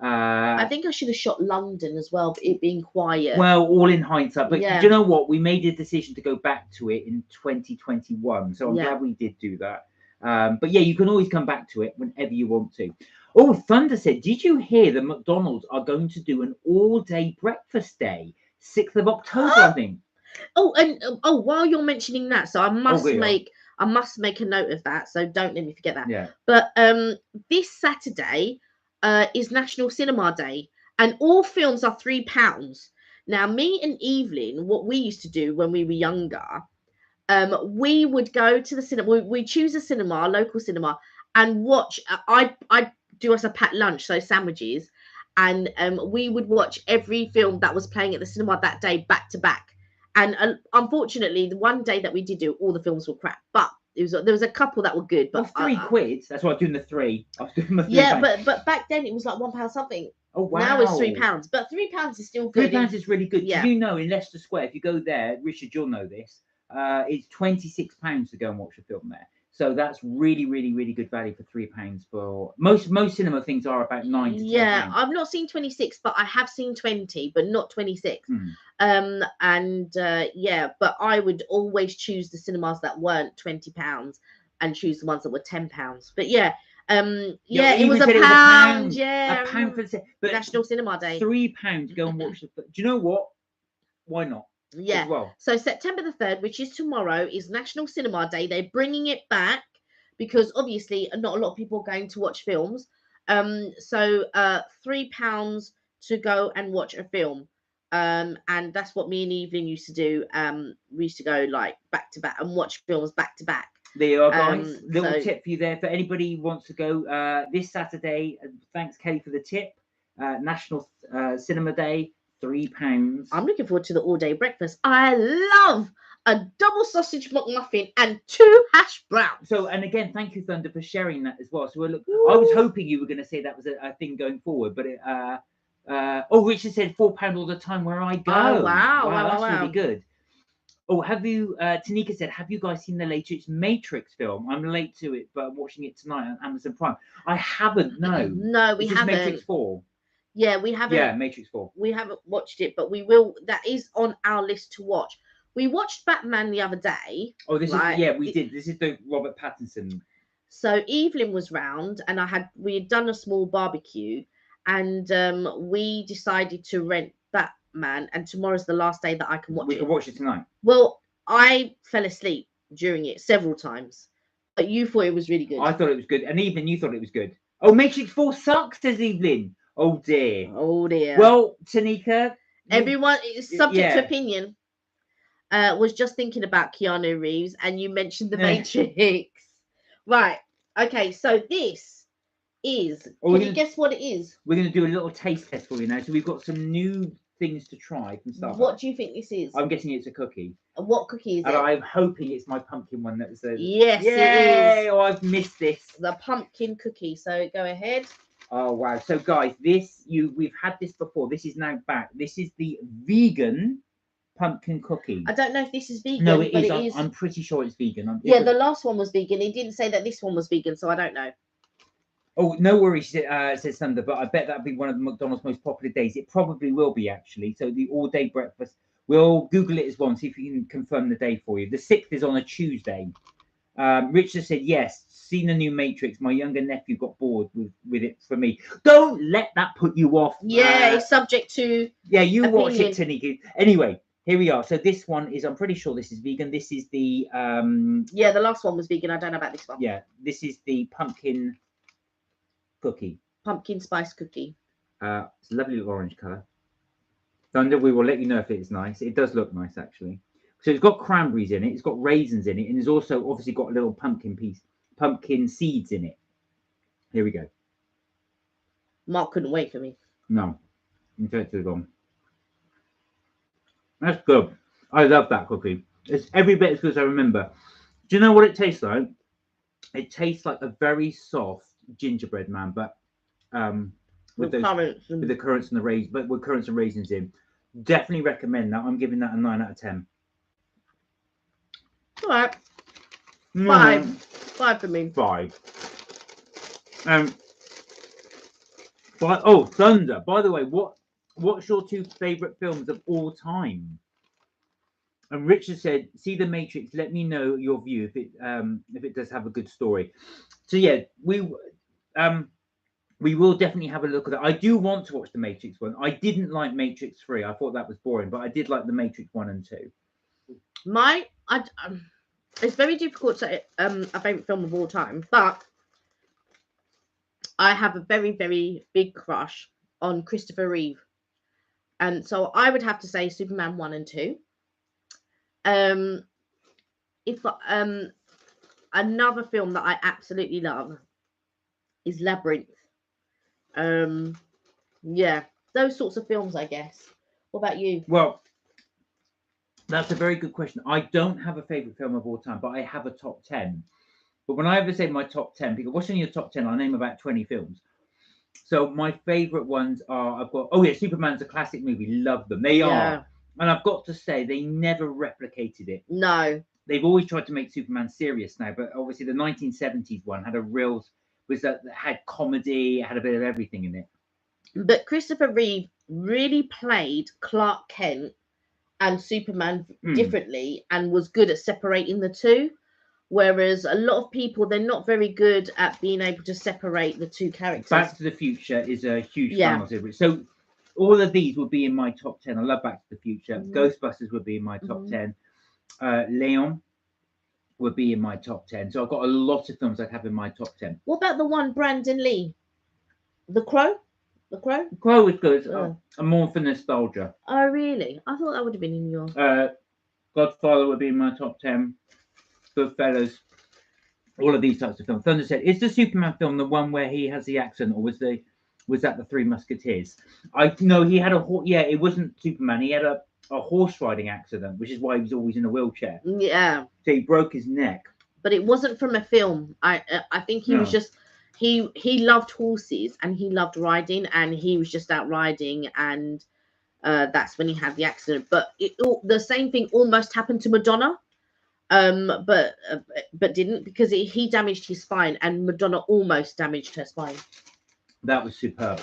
I think I should have shot London as well, but it being quiet. Well, all in hindsight, but do you know what? We made a decision to go back to it in 2021. So I'm glad we did do that. But yeah, you can always come back to it whenever you want to. Oh, Thunder said, did you hear that McDonald's are going to do an all-day breakfast day? 6th of October, I think. Oh, and while you're mentioning that, so I must make a note of that. So don't let me forget that. Yeah. But this Saturday is National Cinema Day, and all films are £3. Now, me and Evelyn, what we used to do when we were younger, we would go to the cinema. We choose a cinema, a local cinema, and watch. I do us a packed lunch, so sandwiches, and we would watch every film that was playing at the cinema that day back to back. And unfortunately, the one day that we did do, all the films were crap. But there was a couple that were good. But £3. That's why I was doing the three. I was doing my £3. Yeah, but back then it was like £1 something. Oh wow! Now it's £3, but £3 is still good. £3 is really good. Yeah. Do you know in Leicester Square, if you go there, Richard, you'll know this. It's £26 to go and watch a film there. So that's really, really, really good value for £3 for most cinema things are about 9 to 10 Yeah, pounds. I've not seen 26, but I have seen 20, but not 26. But I would always choose the cinemas that weren't £20 and choose the ones that were £10. But it was a pound. Yeah, a pound for the National Cinema Day. £3 to go and watch the. Do you know what? Why not? Yeah. Well. So September the 3rd, which is tomorrow, is National Cinema Day. They're bringing it back because obviously not a lot of people are going to watch films. So £3 to go and watch a film. And that's what me and Evelyn used to do. We used to go like back to back and watch films back to back. There you are, guys. Little tip for you there for anybody who wants to go this Saturday. Thanks, Kelly, for the tip. National Cinema Day. £3. I'm looking forward to the all-day breakfast. I love a double sausage McMuffin and 2 hash browns. So, and again, thank you, Thunder, for sharing that as well. So, look, I was hoping you were going to say that was a thing going forward, but Richard said £4 all the time where I go. Oh, wow. That's really good. Oh, have you? Tanika said, have you guys seen the latest Matrix film? I'm late to it, but I'm watching it tonight on Amazon Prime. I haven't. No, we haven't. Matrix 4. Yeah, we haven't. Yeah, Matrix 4. We haven't watched it, but we will. That is on our list to watch. We watched Batman the other day. Oh, we did. This is the Robert Pattinson. So Evelyn was round, and we had done a small barbecue, and we decided to rent Batman, and tomorrow's the last day that I can watch it. We can watch it tonight. Well, I fell asleep during it several times, but you thought it was really good. I thought it was good, and Evelyn, you thought it was good. Oh, Matrix 4 sucks, says Evelyn. Oh dear. Well, Tanika, everyone is subject to opinion. Was just thinking about Keanu Reeves, and you mentioned the Matrix. Right. Okay. So this is. Can you guess what it is? We're going to do a little taste test for you now. So we've got some new things to try from Starbucks. What do you think this is? I'm guessing it's a cookie. What cookie is it? And I'm hoping it's my pumpkin one that says. Yes, Yay! it is. Oh, I've missed this. The pumpkin cookie. So go ahead. Oh wow! So guys, we've had this before. This is now back. This is the vegan pumpkin cookie. I don't know if this is vegan. No, it but is. it is. I'm pretty sure it's vegan. Yeah, the last one was vegan. He didn't say that this one was vegan, so I don't know. Oh, no worries, says Thunder, but I bet that'd be one of the McDonald's most popular days. It probably will be, actually. So the all-day breakfast. We'll Google it as well and see if we can confirm the day for you. The 6th is on a Tuesday. Richard said, yes, seen the new Matrix. My younger nephew got bored with it for me. Don't let that put you off. Yeah, it's subject to Yeah, you opinion. watch it, Tanika. Anyway, here we are. So this one is, I'm pretty sure this is vegan. This is the... Yeah, the last one was vegan. I don't know about this one. Yeah, this is the pumpkin cookie. Pumpkin spice cookie. It's a lovely little orange colour. Thunder, we will let you know if it's nice. It does look nice, actually. So it's got cranberries in it. It's got raisins in it. And it's also obviously got a little pumpkin seeds in it. Here we go. Mark couldn't wait for me. No. That's good. I love that cookie. It's every bit as good as I remember. Do you know what it tastes like? It tastes like a very soft gingerbread man, but with the currants and the raisins, but with currants and raisins in. Definitely recommend that. I'm giving that a 9 out of 10. All right. 5 for me. 5. But oh, Thunder. By the way, what's your 2 favorite films of all time? And Richard said, "See The Matrix. Let me know your view if it does have a good story." So yeah, we will definitely have a look at that. I do want to watch The Matrix 1. I didn't like Matrix 3. I thought that was boring, but I did like The Matrix 1 and 2. It's very difficult to say a favorite film of all time, but I have a very, very big crush on Christopher Reeve, and so I would have to say Superman 1 and 2. If another film that I absolutely love is Labyrinth. Yeah, those sorts of films, I guess. What about you? Well, that's a very good question. I don't have a favorite film of all time, but I have a top 10. But when I ever say my top 10, people, what's in your top 10? I'll name about 20 films. So my favorite ones are, Superman's a classic movie. Love them. They are. And I've got to say, they never replicated it. No. They've always tried to make Superman serious now, but obviously the 1970s one had had comedy, it had a bit of everything in it. But Christopher Reeve really played Clark Kent and Superman differently and was good at separating the two. Whereas a lot of people, they're not very good at being able to separate the two characters. Back to the Future is a huge fan of it. So all of these would be in my top 10. I love Back to the Future. Ghostbusters would be in my top 10. Leon would be in my top 10. So I've got a lot of films I'd have in my top 10. What about the one Brandon Lee? The Crow? The Crow? The Crow was good. I'm more for nostalgia. Oh, really? I thought that would have been in your... Godfather would be in my top 10. Goodfellas. All of these types of films. Thunder said, is the Superman film the one where he has the accent, or was that the Three Musketeers? No, he had it wasn't Superman. He had a horse riding accident, which is why he was always in a wheelchair. Yeah. So he broke his neck. But it wasn't from a film. I think he was just... He loved horses and he loved riding, and he was just out riding, and that's when he had the accident. But the same thing almost happened to Madonna, but didn't, because he damaged his spine, and Madonna almost damaged her spine. That was superb.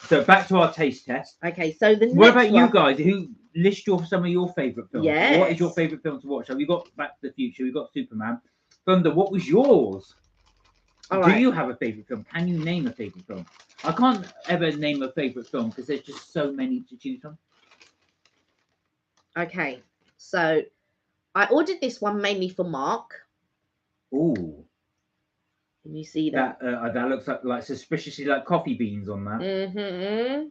So back to our taste test. Okay, so what about you guys? Who list some of your favourite films? Yes. What is your favourite film to watch? So we got Back to the Future, we got Superman. Thunder, what was yours? Do you have a favourite film? Can you name a favourite film? I can't ever name a favourite film because there's just so many to choose from. Okay, so I ordered this one mainly for Mark. Ooh. Can you see that? That looks like suspiciously like coffee beans on that. Mm-hmm.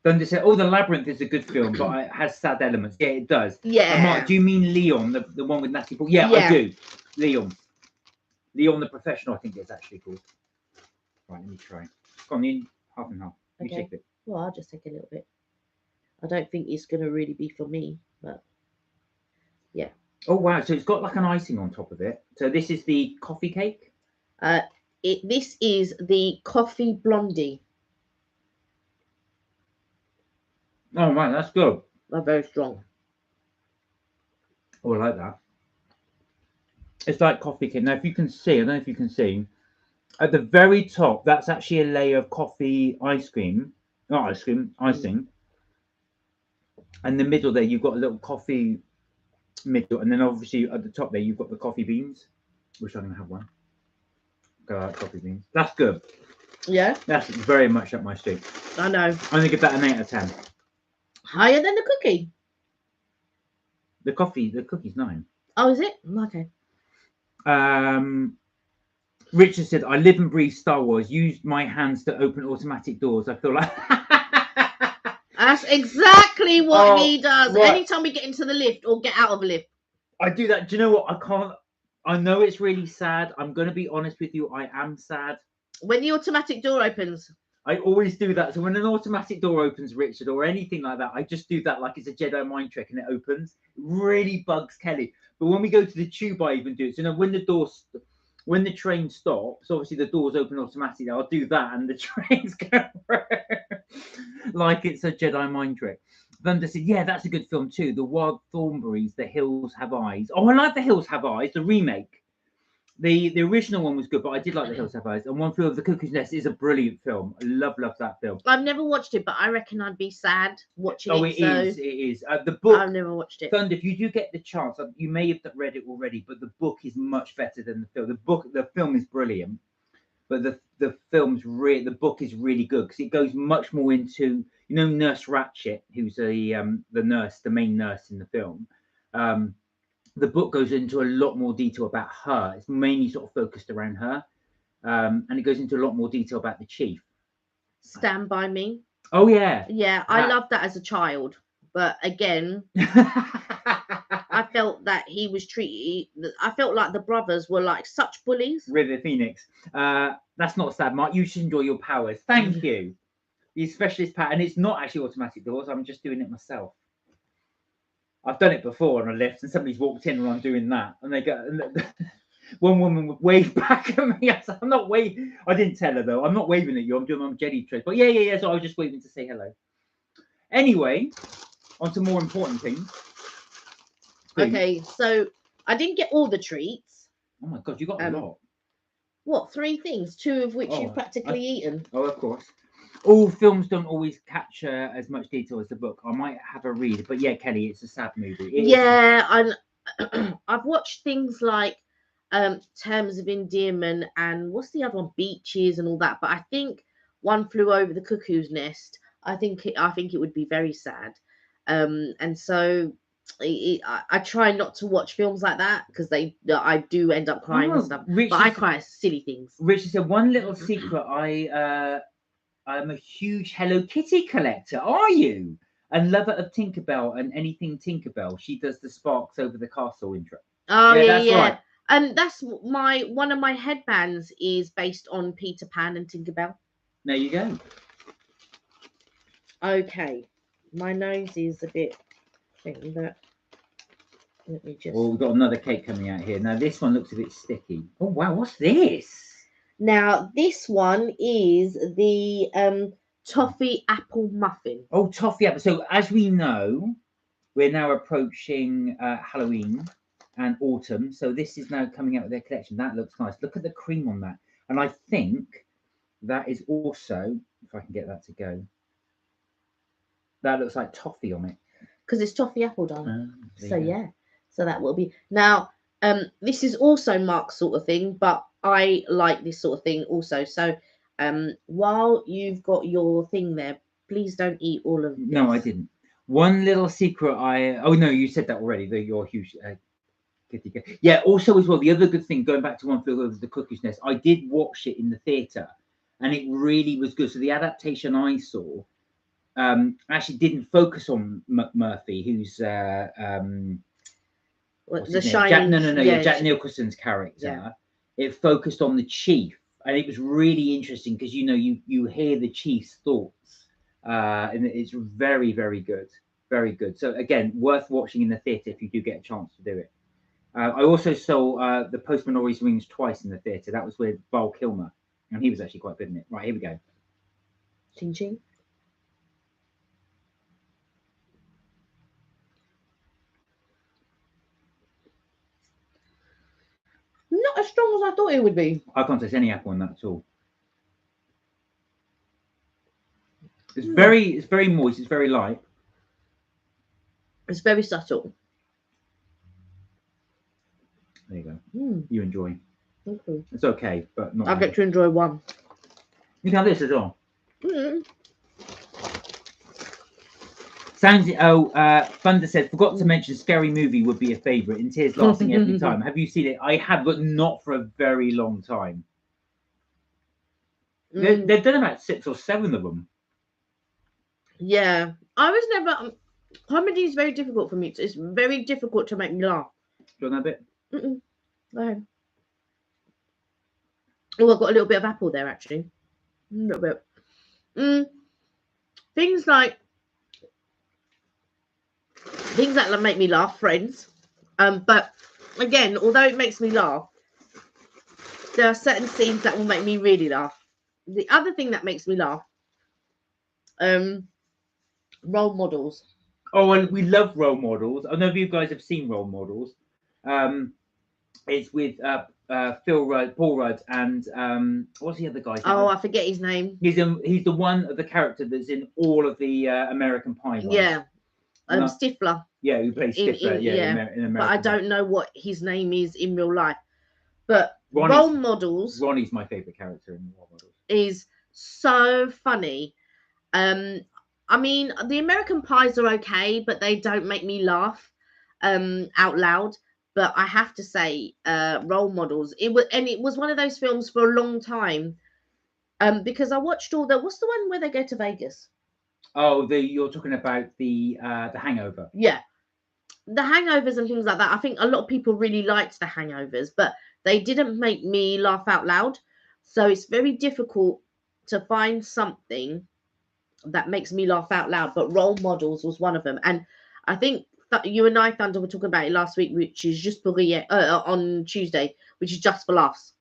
Then they said, The Labyrinth is a good film, but it has sad elements. Yeah, it does. Yeah. Mark, do you mean Leon, the one with Natalie Portman? Yeah, I do. Leon the Professional, I think it's actually called. Right, let me try. Go on, in half and half. Let me shake it. Well, I'll just take a little bit. I don't think it's going to really be for me, but yeah. Oh, wow. So it's got like an icing on top of it. So this is the coffee cake? This is the coffee blondie. Oh right, that's good. They're very strong. Oh, I like that. It's like coffee cake. Now, if you can see, I don't know if you can see, at the very top, that's actually a layer of coffee ice cream, not ice cream, icing. And the middle there, you've got a little coffee middle, and then obviously at the top there, you've got the coffee beans, which I'm gonna have one. Go out, coffee beans. That's good. Yeah, That's very much up my street. I know. I'm gonna give that an 8 out of 10. Higher than the cookie. The cookie's 9. Oh, is it? Okay. Richard said, "I live and breathe Star Wars. Use my hands to open automatic doors. I feel like." That's exactly what he does. right. Anytime we get into the lift or get out of a lift. I do that. Do you know what? I can't. I know it's really sad. I'm going to be honest with you. I am sad. When the automatic door opens. I always do that. So when an automatic door opens, Richard, or anything like that, I just do that like it's a Jedi mind trick and it opens. It really bugs Kelly. But when we go to the tube, I even do it. So when the train stops, obviously the doors open automatically. I'll do that and the trains go like it's a Jedi mind trick. Thunder said, "Yeah, that's a good film too. The Wild Thornberrys, The Hills Have Eyes." Oh, I like The Hills Have Eyes, the remake. The original one was good, but I did like The Hills Have Eyes. And One Flew Over the Cuckoo's Nest is a brilliant film. I love that film. I've never watched it, but I reckon I'd be sad watching it. Oh, it is. The book. I've never watched it. Thunder, if you do get the chance, you may have read it already, but the book is much better than the film. The film is brilliant, but the book is really good because it goes much more into, you know, Nurse Ratched, who's the nurse, the main nurse in the film. The book goes into a lot more detail about her. It's mainly sort of focused around her, and it goes into a lot more detail about the chief. Stand By Me. Oh yeah, yeah. I loved that as a child, but again, I felt that he was treated. I felt like the brothers were like such bullies. River Phoenix. That's not sad, Mark. You should enjoy your powers. Thank you. The specialist power, and it's not actually automatic doors. I'm just doing it myself. I've done it before on a lift, and somebody's walked in and I'm doing that, and they go. One woman would wave back at me. I said, "I'm not waving." I didn't tell her though. I'm not waving at you. I'm doing my jelly trick. But yeah. So I was just waving to say hello. Anyway, on to more important things. Okay, so I didn't get all the treats. Oh my god, you got a lot. What, 3 things? 2 of which you've practically eaten. Oh, of course. All films don't always capture as much detail as the book. I might have a read, but yeah, Kelly, it's a sad movie. I've watched things like Terms of Endearment and what's the other one, Beaches and all that. But I think One Flew Over the Cuckoo's Nest. I think it would be very sad, and so I try not to watch films like that because I do end up crying and stuff. But I cry at silly things. Richard said, "One little secret. I'm a huge Hello Kitty collector. Are you? And lover of Tinkerbell and anything Tinkerbell. She does the Sparks Over the Castle intro." Oh yeah. Right. And that's one of my headbands is based on Peter Pan and Tinkerbell. There you go. Okay, my nose is a bit thing, but let me just. Oh, we've got another cake coming out here. Now this one looks a bit sticky. Oh wow, what's this? Now this one is the toffee apple muffin. Oh, toffee apple. So as we know, we're now approaching Halloween and autumn. So this is now coming out with their collection. That looks nice. Look at the cream on that. And I think that is also, if I can get that to go, that looks like toffee on it. Because it's toffee apple, darling. So yeah. So that will be. Now, this is also Mark's sort of thing, but I like this sort of thing also. So while you've got your thing there, please don't eat all of this. No, I didn't. One little secret oh no, you said that already, that you're huge. Yeah, also as well, the other good thing, going back to One Flew Over the Cuckoo's Nest, I did watch it in the theatre and it really was good. So the adaptation I saw actually didn't focus on Murphy, who's the Shining. Jack Nicholson's character. Yeah. It focused on the chief, and it was really interesting because you hear the chief's thoughts, and it's very, very good, very good. So again, worth watching in the theatre if you do get a chance to do it. I also saw The Postman Always Rings twice in the theatre. That was with Val Kilmer, and he was actually quite good in it. Right, here we go. Ching ching. Not as strong as I thought it would be. I can't taste any apple in that at all. It's very moist. It's very light. It's very subtle. There you go. Mm. You enjoy. Okay. It's okay, but not. I get to enjoy one. You can have this as well. Mm. Sounds. Thunder said, forgot to mention Scary Movie would be a favourite. In tears lasting every time. Have you seen it? I have, but not for a very long time. They've done about 6 or 7 of them. Yeah, I was never. Comedy is very difficult for me. It's very difficult to make me laugh. Do you want that bit? Go ahead. Oh, I've got a little bit of apple there, actually. A little bit. Things like make me laugh, Friends. But again, although it makes me laugh, there are certain scenes that will make me really laugh. The other thing that makes me laugh, role models. Oh, and we love role models. I don't know if you guys have seen Role Models. It's with Phil Rudd, Paul Rudd, and what's the other guy's name? Oh, I forget his name. He's the one of the character that's in all of the American Pie ones. Yeah, Stifler. Yeah, who plays Stifler. In American. But I don't know what his name is in real life. But Ronnie's, Role Models. Ronnie's my favourite character in Role Models. Is so funny. I mean, the American Pies are okay, but they don't make me laugh out loud. But I have to say, Role Models. It was one of those films for a long time. Because I watched all what's the one where they go to Vegas? Oh, you're talking about the Hangover. Yeah, the Hangovers and things like that. I think a lot of people really liked the Hangovers, but they didn't make me laugh out loud. So it's very difficult to find something that makes me laugh out loud. But Role Models was one of them, and I think you and I, Thunder, were talking about it last week, which is just Fri-yay, on Tuesday, which is just for laughs.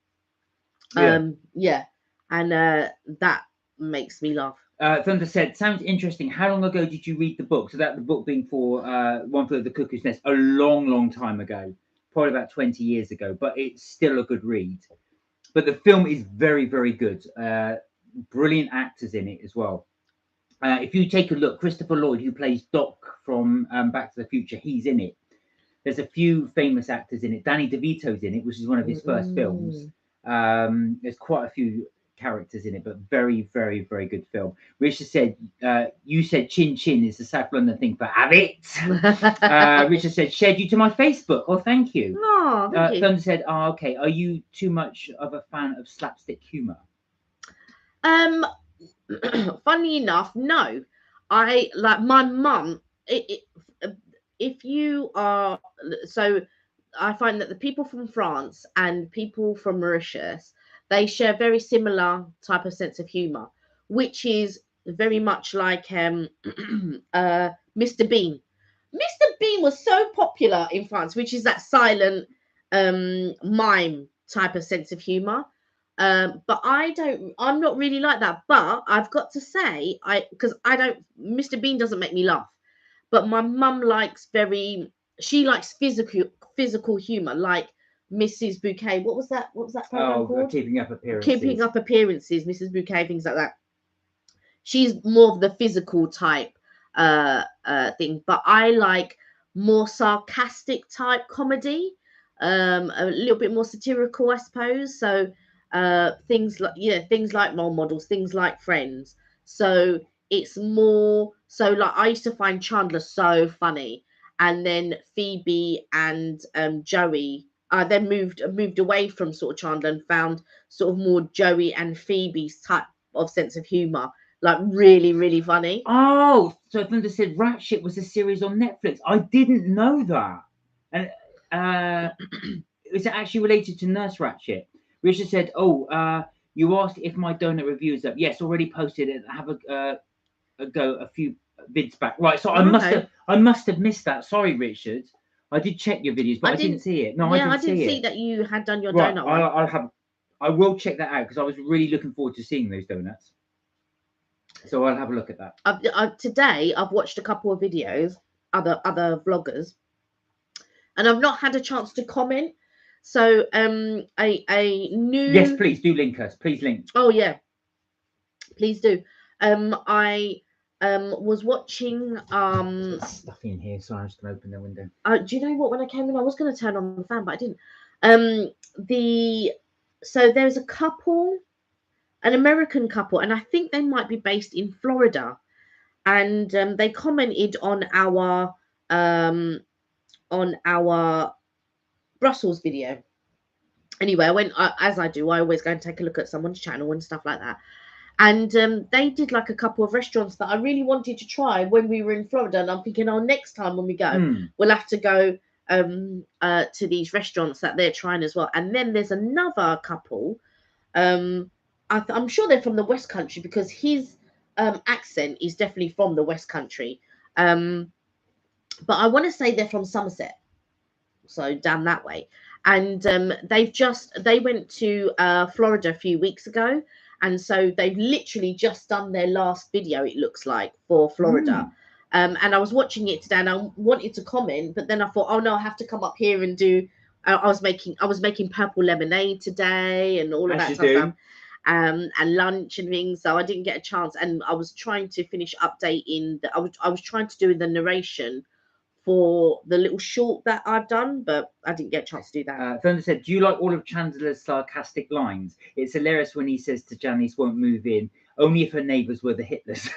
Yeah. And that makes me laugh. Thunder said, sounds interesting. How long ago did you read the book? So that the book being for One Flew Over the Cuckoo's Nest, a long time ago, probably about 20 years ago, but it's still a good read. But the film is very good. Brilliant actors in it as well. If you take a look, Christopher Lloyd, who plays Doc from Back to the Future, he's in it. There's a few famous actors in it. Danny DeVito's in it, which is one of his first films. There's quite a few characters in it, but very good film. Richard said, you said chin chin is the South London thing for have it. Richard said, shared you to my Facebook. Oh, thank you. Oh, thank you. Thunder said, oh, okay. Are you too much of a fan of slapstick humor? Funny enough, no. I like my mum. If you are so, I find that the people from France and people from Mauritius, they share very similar type of sense of humor, which is very much like Mr. Bean. Mr. Bean was so popular in France, which is that silent mime type of sense of humor. But I'm not really like that. But I've got to say, Mr. Bean doesn't make me laugh. But my mum likes she likes physical humor, like Mrs. Bouquet. What was that program called? Keeping Up Appearances. Keeping Up Appearances, Mrs. Bouquet, things like that. She's more of the physical type thing, but I like more sarcastic type comedy, a little bit more satirical, I suppose. So things like Role Models, things like Friends. So it's more so like I used to find Chandler so funny, and then Phoebe and Joey. I then moved away from sort of Chandler and found sort of more Joey and Phoebe's type of sense of humor, like really funny. Oh, so Thunder said Ratchet was a series on Netflix. I didn't know that. And is it actually related to Nurse Ratchet? Richard said, "Oh, you asked if my donut review is up. Yes, already posted it. Have a few vids back. Right, so I must have missed that. Sorry, Richard. I did check your videos, but I didn't see it. No, yeah, I didn't see see it. that you had done your Right, donut one. I will check that out because I was really looking forward to seeing those donuts. So I'll have a look at that. Today I've watched a couple of videos, other vloggers, and I've not had a chance to comment. So a new Yes, please do link us. Please link. Oh yeah, please do. I was watching Stuff in here, so I'm just gonna open the window. do you know what? When I came in, I was going to turn on the fan, but I didn't. So there's a couple, an American couple, and I think they might be based in Florida, and they commented on our Brussels video. Anyway, I went as I do. I always go and take a look at someone's channel and stuff like that. And they did like a couple of restaurants that I really wanted to try when we were in Florida. And I'm thinking, oh, next time when we go, we'll have to go to these restaurants that they're trying as well. And then there's another couple. I'm sure they're from the West Country because his accent is definitely from the West Country. But I want to say they're from Somerset, so down that way. And they went to Florida a few weeks ago, and so they've literally just done their last video, it looks like, for Florida. And I was watching it today and I wanted to comment, but then I thought, oh no, I have to come up here and do I was making purple lemonade today and all of that stuff. And lunch and things, so I didn't get a chance. And I was trying to finish updating I was trying to do the narration for the little short that I've done, but I didn't get a chance to do that. Thunder said, do you like all of Chandler's sarcastic lines? It's hilarious when he says to Janice won't move in, only if her neighbours were the Hitlers.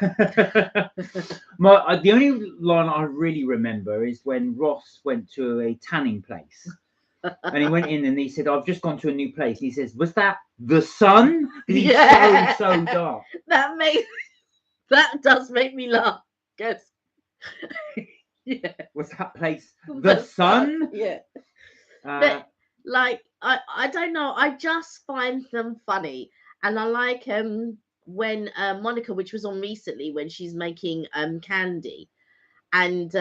The only line I really remember is when Ross went to a tanning place. And he went in and he said, I've just gone to a new place. And he says, was that the sun? He's so dark. That does make me laugh. Yes. Yeah. Was that place the sun? Yeah. But like I don't know. I just find them funny, and I like when Monica, which was on recently, when she's making candy, and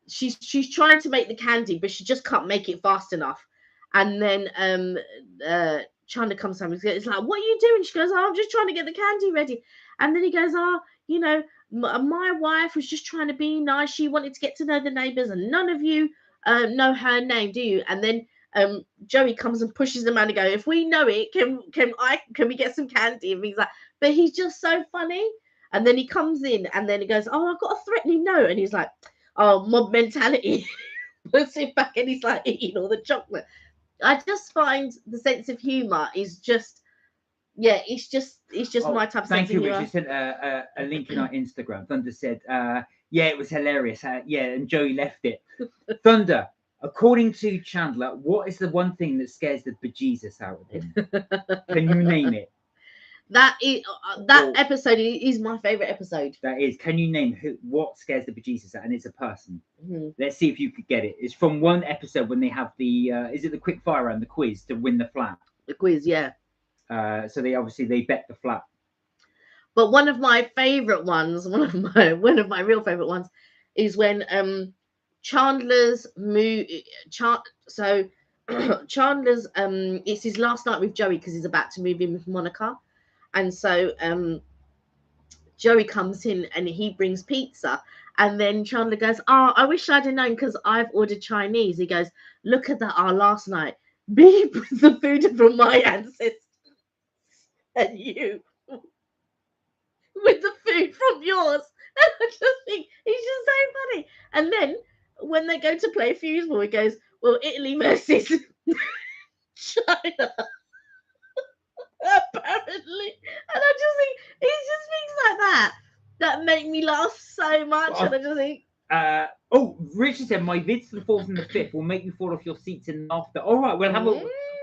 she's trying to make the candy, but she just can't make it fast enough, and then Chandler comes home and it's like, what are you doing? She goes, oh, I'm just trying to get the candy ready, and then he goes, oh, you know, my wife was just trying to be nice. She wanted to get to know the neighbors, and none of you know her name, do you? And then Joey comes and pushes them out and go, if we know it, can we get some candy? And he's like, but he's just so funny. And then he comes in and then he goes, oh, I've got a threatening note. And he's like, oh, mob mentality. Puts it back and he's like eating all the chocolate. I just find the sense of humor is just, yeah, it's just my type of sense of humor. Thank you. She sent a link in our Instagram. Thunder said, yeah, it was hilarious. Yeah, and Joey left it. Thunder, according to Chandler, what is the one thing that scares the bejesus out of him? Can you name it? That episode is my favorite episode. That is. Can you name what scares the bejesus out? And it's a person. Let's see if you could get it. It's from one episode when they have the is it the quick fire round, the quiz to win the flat? The quiz, yeah. So they bet the flat. But one of my favorite ones, one of my real favorite ones, is when Chandler's Chandler's it's his last night with Joey because he's about to move in with Monica, and so Joey comes in and he brings pizza, and then Chandler goes, oh, I wish I'd have known because I've ordered Chinese. He goes, look at that, our last night, me with the food from my ancestors and you with the food from yours. And I just think he's just so funny. And then when they go to play foosball, he goes, well, Italy versus China. Apparently. And I just think he just thinks like that make me laugh so much. And I just think Richard said my vids for the 4th and the 5th will make you fall off your seats in laughter. All right,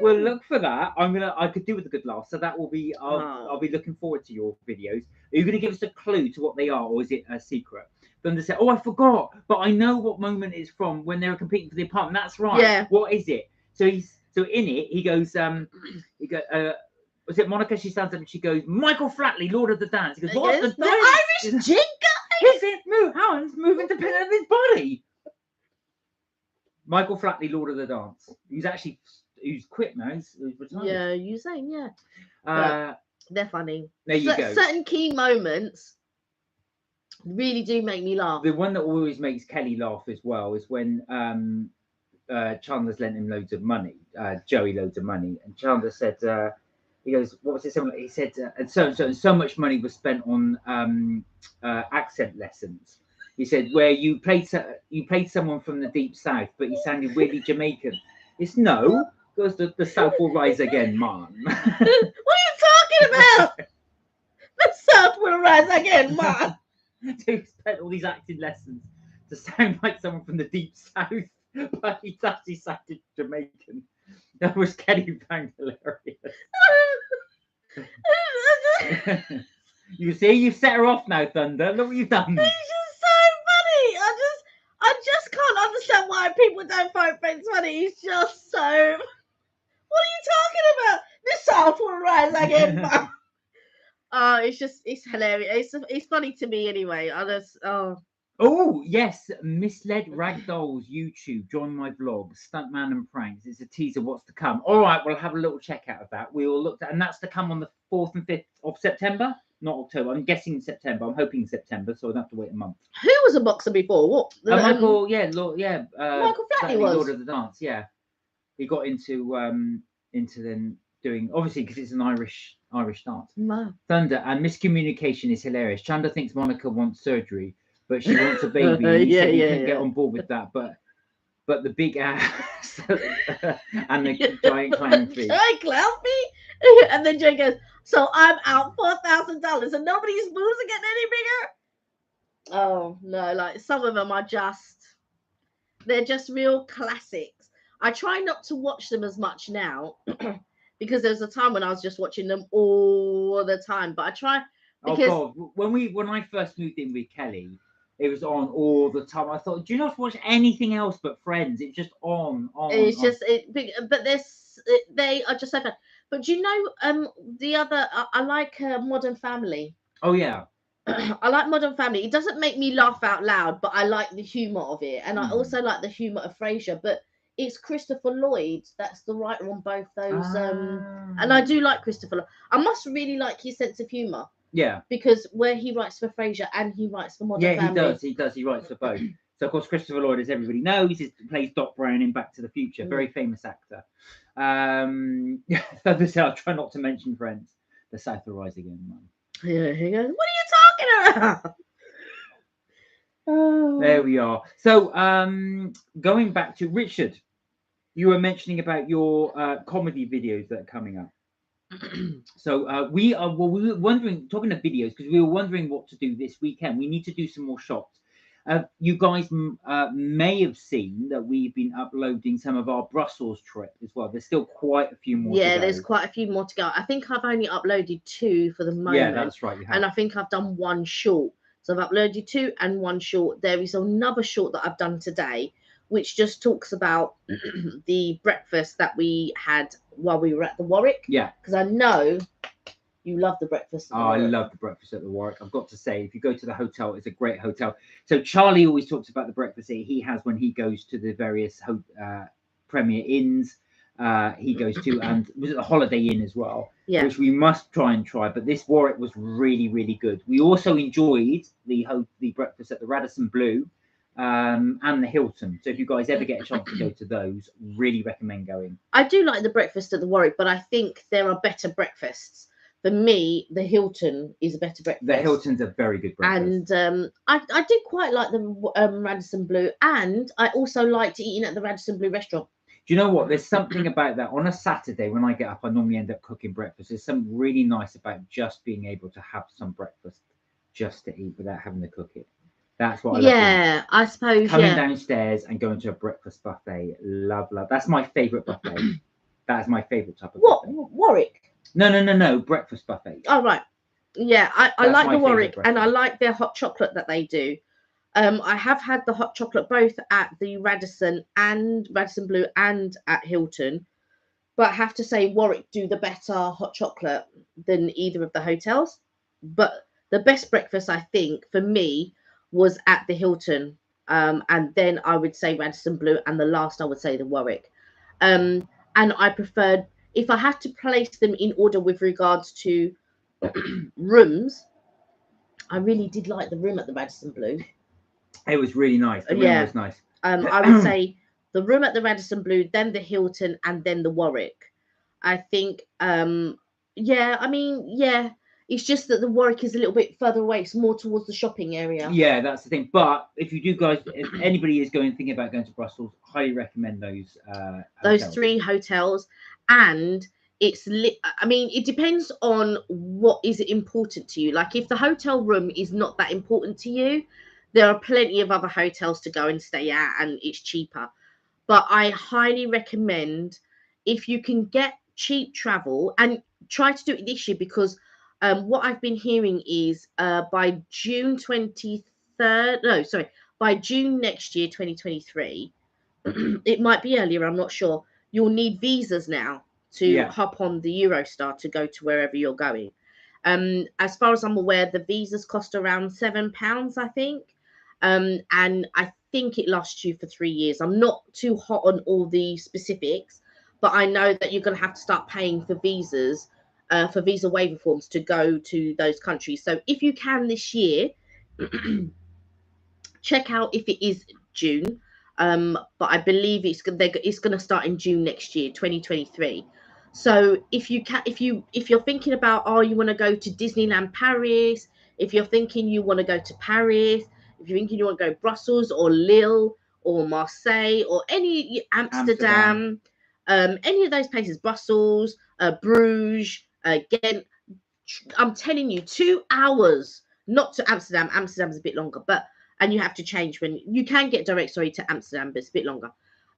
we'll look for that. I could do with a good laugh, so that will be I'll be looking forward to your videos. Are you going to give us a clue to what they are, or is it a secret? Then they say, oh, I forgot, but I know what moment it's from when they were competing for the apartment. That's right. Yeah. What is it? So in it he goes was it Monica? She stands up and she goes, Michael Flatley, Lord of the Dance. He goes, what the Irish jig guy? Is it? Hans moving the pin of his body. Michael Flatley, Lord of the Dance. Who's quit now. He's retired. Yeah, you saying, yeah. Uh, They're funny. there you go. Certain key moments really do make me laugh. The one that always makes Kelly laugh as well is when Chandler's lent him loads of money, Joey loads of money, and Chandler said, he goes, what was it? He said, so much money was spent on accent lessons. He said, where you played someone from the deep south, but he sounded weirdly Jamaican. It's no, because the South will rise again, man. What are you talking about? The South will rise again, man. So he spent all these acting lessons to sound like someone from the deep south, but he actually sounded Jamaican. That was Kenny found hilarious. You see, you set her off now, Thunder. Look what you've done. It's just so funny. I just can't understand why people don't find Friends funny. He's just so. What are you talking about? The South will rise again, man. It's hilarious. It's funny to me anyway. Oh yes, Misled Ragdoll's YouTube. Join my vlog, Stuntman and Pranks. It's a teaser what's to come. All right, we'll have a little check out of that. We will look at, and that's to come on the 4th and 5th of September, not October. I'm guessing September. I'm hoping September, so I'd have to wait a month. Who was a boxer before? What? Michael, Michael Flatley was Lord of the Dance. Yeah, he got into then doing, obviously because it's an Irish dance. No. Thunder and miscommunication is hilarious. Chandler thinks Monica wants surgery, but she wants a baby. And he said he couldn't get on board with that, but the big ass and the giant clown fee. Giant clown fee? And then Jay goes, so I'm out $4,000 and nobody's boobs are getting any bigger? Oh, no, like some of them are they're just real classics. I try not to watch them as much now because there's a time when I was just watching them all the time, but I try because... Oh, God. When I first moved in with Kelly, it was on all the time. I thought, do you not watch anything else but Friends? It's just on. It's just but they are just so fun. But you know, the other I like Modern Family. Oh yeah, I like Modern Family. It doesn't make me laugh out loud, but I like the humor of it, and I also like the humor of Frasier. But it's Christopher Lloyd that's the writer on both those. And I do like Christopher Lloyd. I must really like his sense of humor. Yeah, because where he writes for Frasier and he writes for Modern Family. Yeah, he does. He writes for both. So of course Christopher Lloyd, as everybody knows, plays Doc Brown in Back to the Future. Very famous actor. I'll try not to mention Friends. The South will rise again, man. Yeah, he goes, what are you talking about? Oh. There we are. So going back to Richard, you were mentioning about your comedy videos that are coming up. So we were wondering, talking of videos, because we were wondering what to do this weekend. We need to do some more shots. You guys may have seen that we've been uploading some of our Brussels trip as well. There's still quite a few more. Yeah, there's quite a few more to go. I think I've only uploaded 2 for the moment. Yeah, that's right. You have. And I think I've done 1 short. So I've uploaded 2 and 1 short. There is another short that I've done today, which just talks about the breakfast that we had while we were at the Warwick. Yeah. Because I know you love the breakfast. I love the breakfast at the Warwick. I've got to say, if you go to the hotel, it's a great hotel. So Charlie always talks about the breakfast that he has when he goes to the various Premier Inns. He goes to, and was it the Holiday Inn as well? Yeah. Which we must try. But this Warwick was really, really good. We also enjoyed the breakfast at the Radisson Blu. And the Hilton. So if you guys ever get a chance to go to those, really recommend going. I do like the breakfast at the Warwick, but I think there are better breakfasts. For me, the Hilton is a better breakfast. The Hilton's a very good breakfast. And I did quite like the Radisson Blu, and I also liked eating at the Radisson Blu restaurant. Do you know what? There's something about that. On a Saturday when I get up, I normally end up cooking breakfast. There's something really nice about just being able to have some breakfast just to eat without having to cook it. That's what I love. Yeah, I suppose. Coming downstairs and going to a breakfast buffet. Love. That's my favourite buffet. That is my favourite type of buffet. Warwick? No. Breakfast buffet. Oh, right. Yeah, I like the Warwick, and I like their hot chocolate that they do. I have had the hot chocolate both at the Radisson Blu and at Hilton. But I have to say Warwick do the better hot chocolate than either of the hotels. But the best breakfast, I think, for me, was at the Hilton. and then I would say Radisson Blue, and the last I would say the Warwick. And I preferred, if I had to place them in order with regards to rooms, I really did like the room at the Radisson Blue. It was really nice. The room was nice. I would say the room at the Radisson Blue, then the Hilton, and then the Warwick. I think, yeah, I mean, yeah, it's just that the Warwick is a little bit further away. It's more towards the shopping area. Yeah, that's the thing. But if you do guys, if anybody is thinking about going to Brussels, highly recommend those hotels. 3 hotels. And it's I mean, it depends on what is important to you. Like, if the hotel room is not that important to you, there are plenty of other hotels to go and stay at, and it's cheaper. But I highly recommend, if you can get cheap travel, and try to do it this year, because what I've been hearing is by June 23rd, no, sorry, by June next year, 2023, it might be earlier, I'm not sure, you'll need visas now to hop on the Eurostar to go to wherever you're going. As far as I'm aware, the visas cost around £7, I think. And I think it lasts you for 3 years. I'm not too hot on all the specifics, but I know that you're going to have to start paying for visas, for visa waiver forms to go to those countries. So if you can this year, check out if it is June. But I believe it's going to start in June next year, 2023. So if you're thinking about, oh, you want to go to Disneyland Paris, if you're thinking you want to go to Paris, if you're thinking you want to go Brussels or Lille or Marseille or any Amsterdam, any of those places, Brussels, Bruges, Ghent, I'm telling you, 2 hours, not to Amsterdam. Amsterdam's a bit longer, and you have to change when you can get direct, to Amsterdam, but it's a bit longer.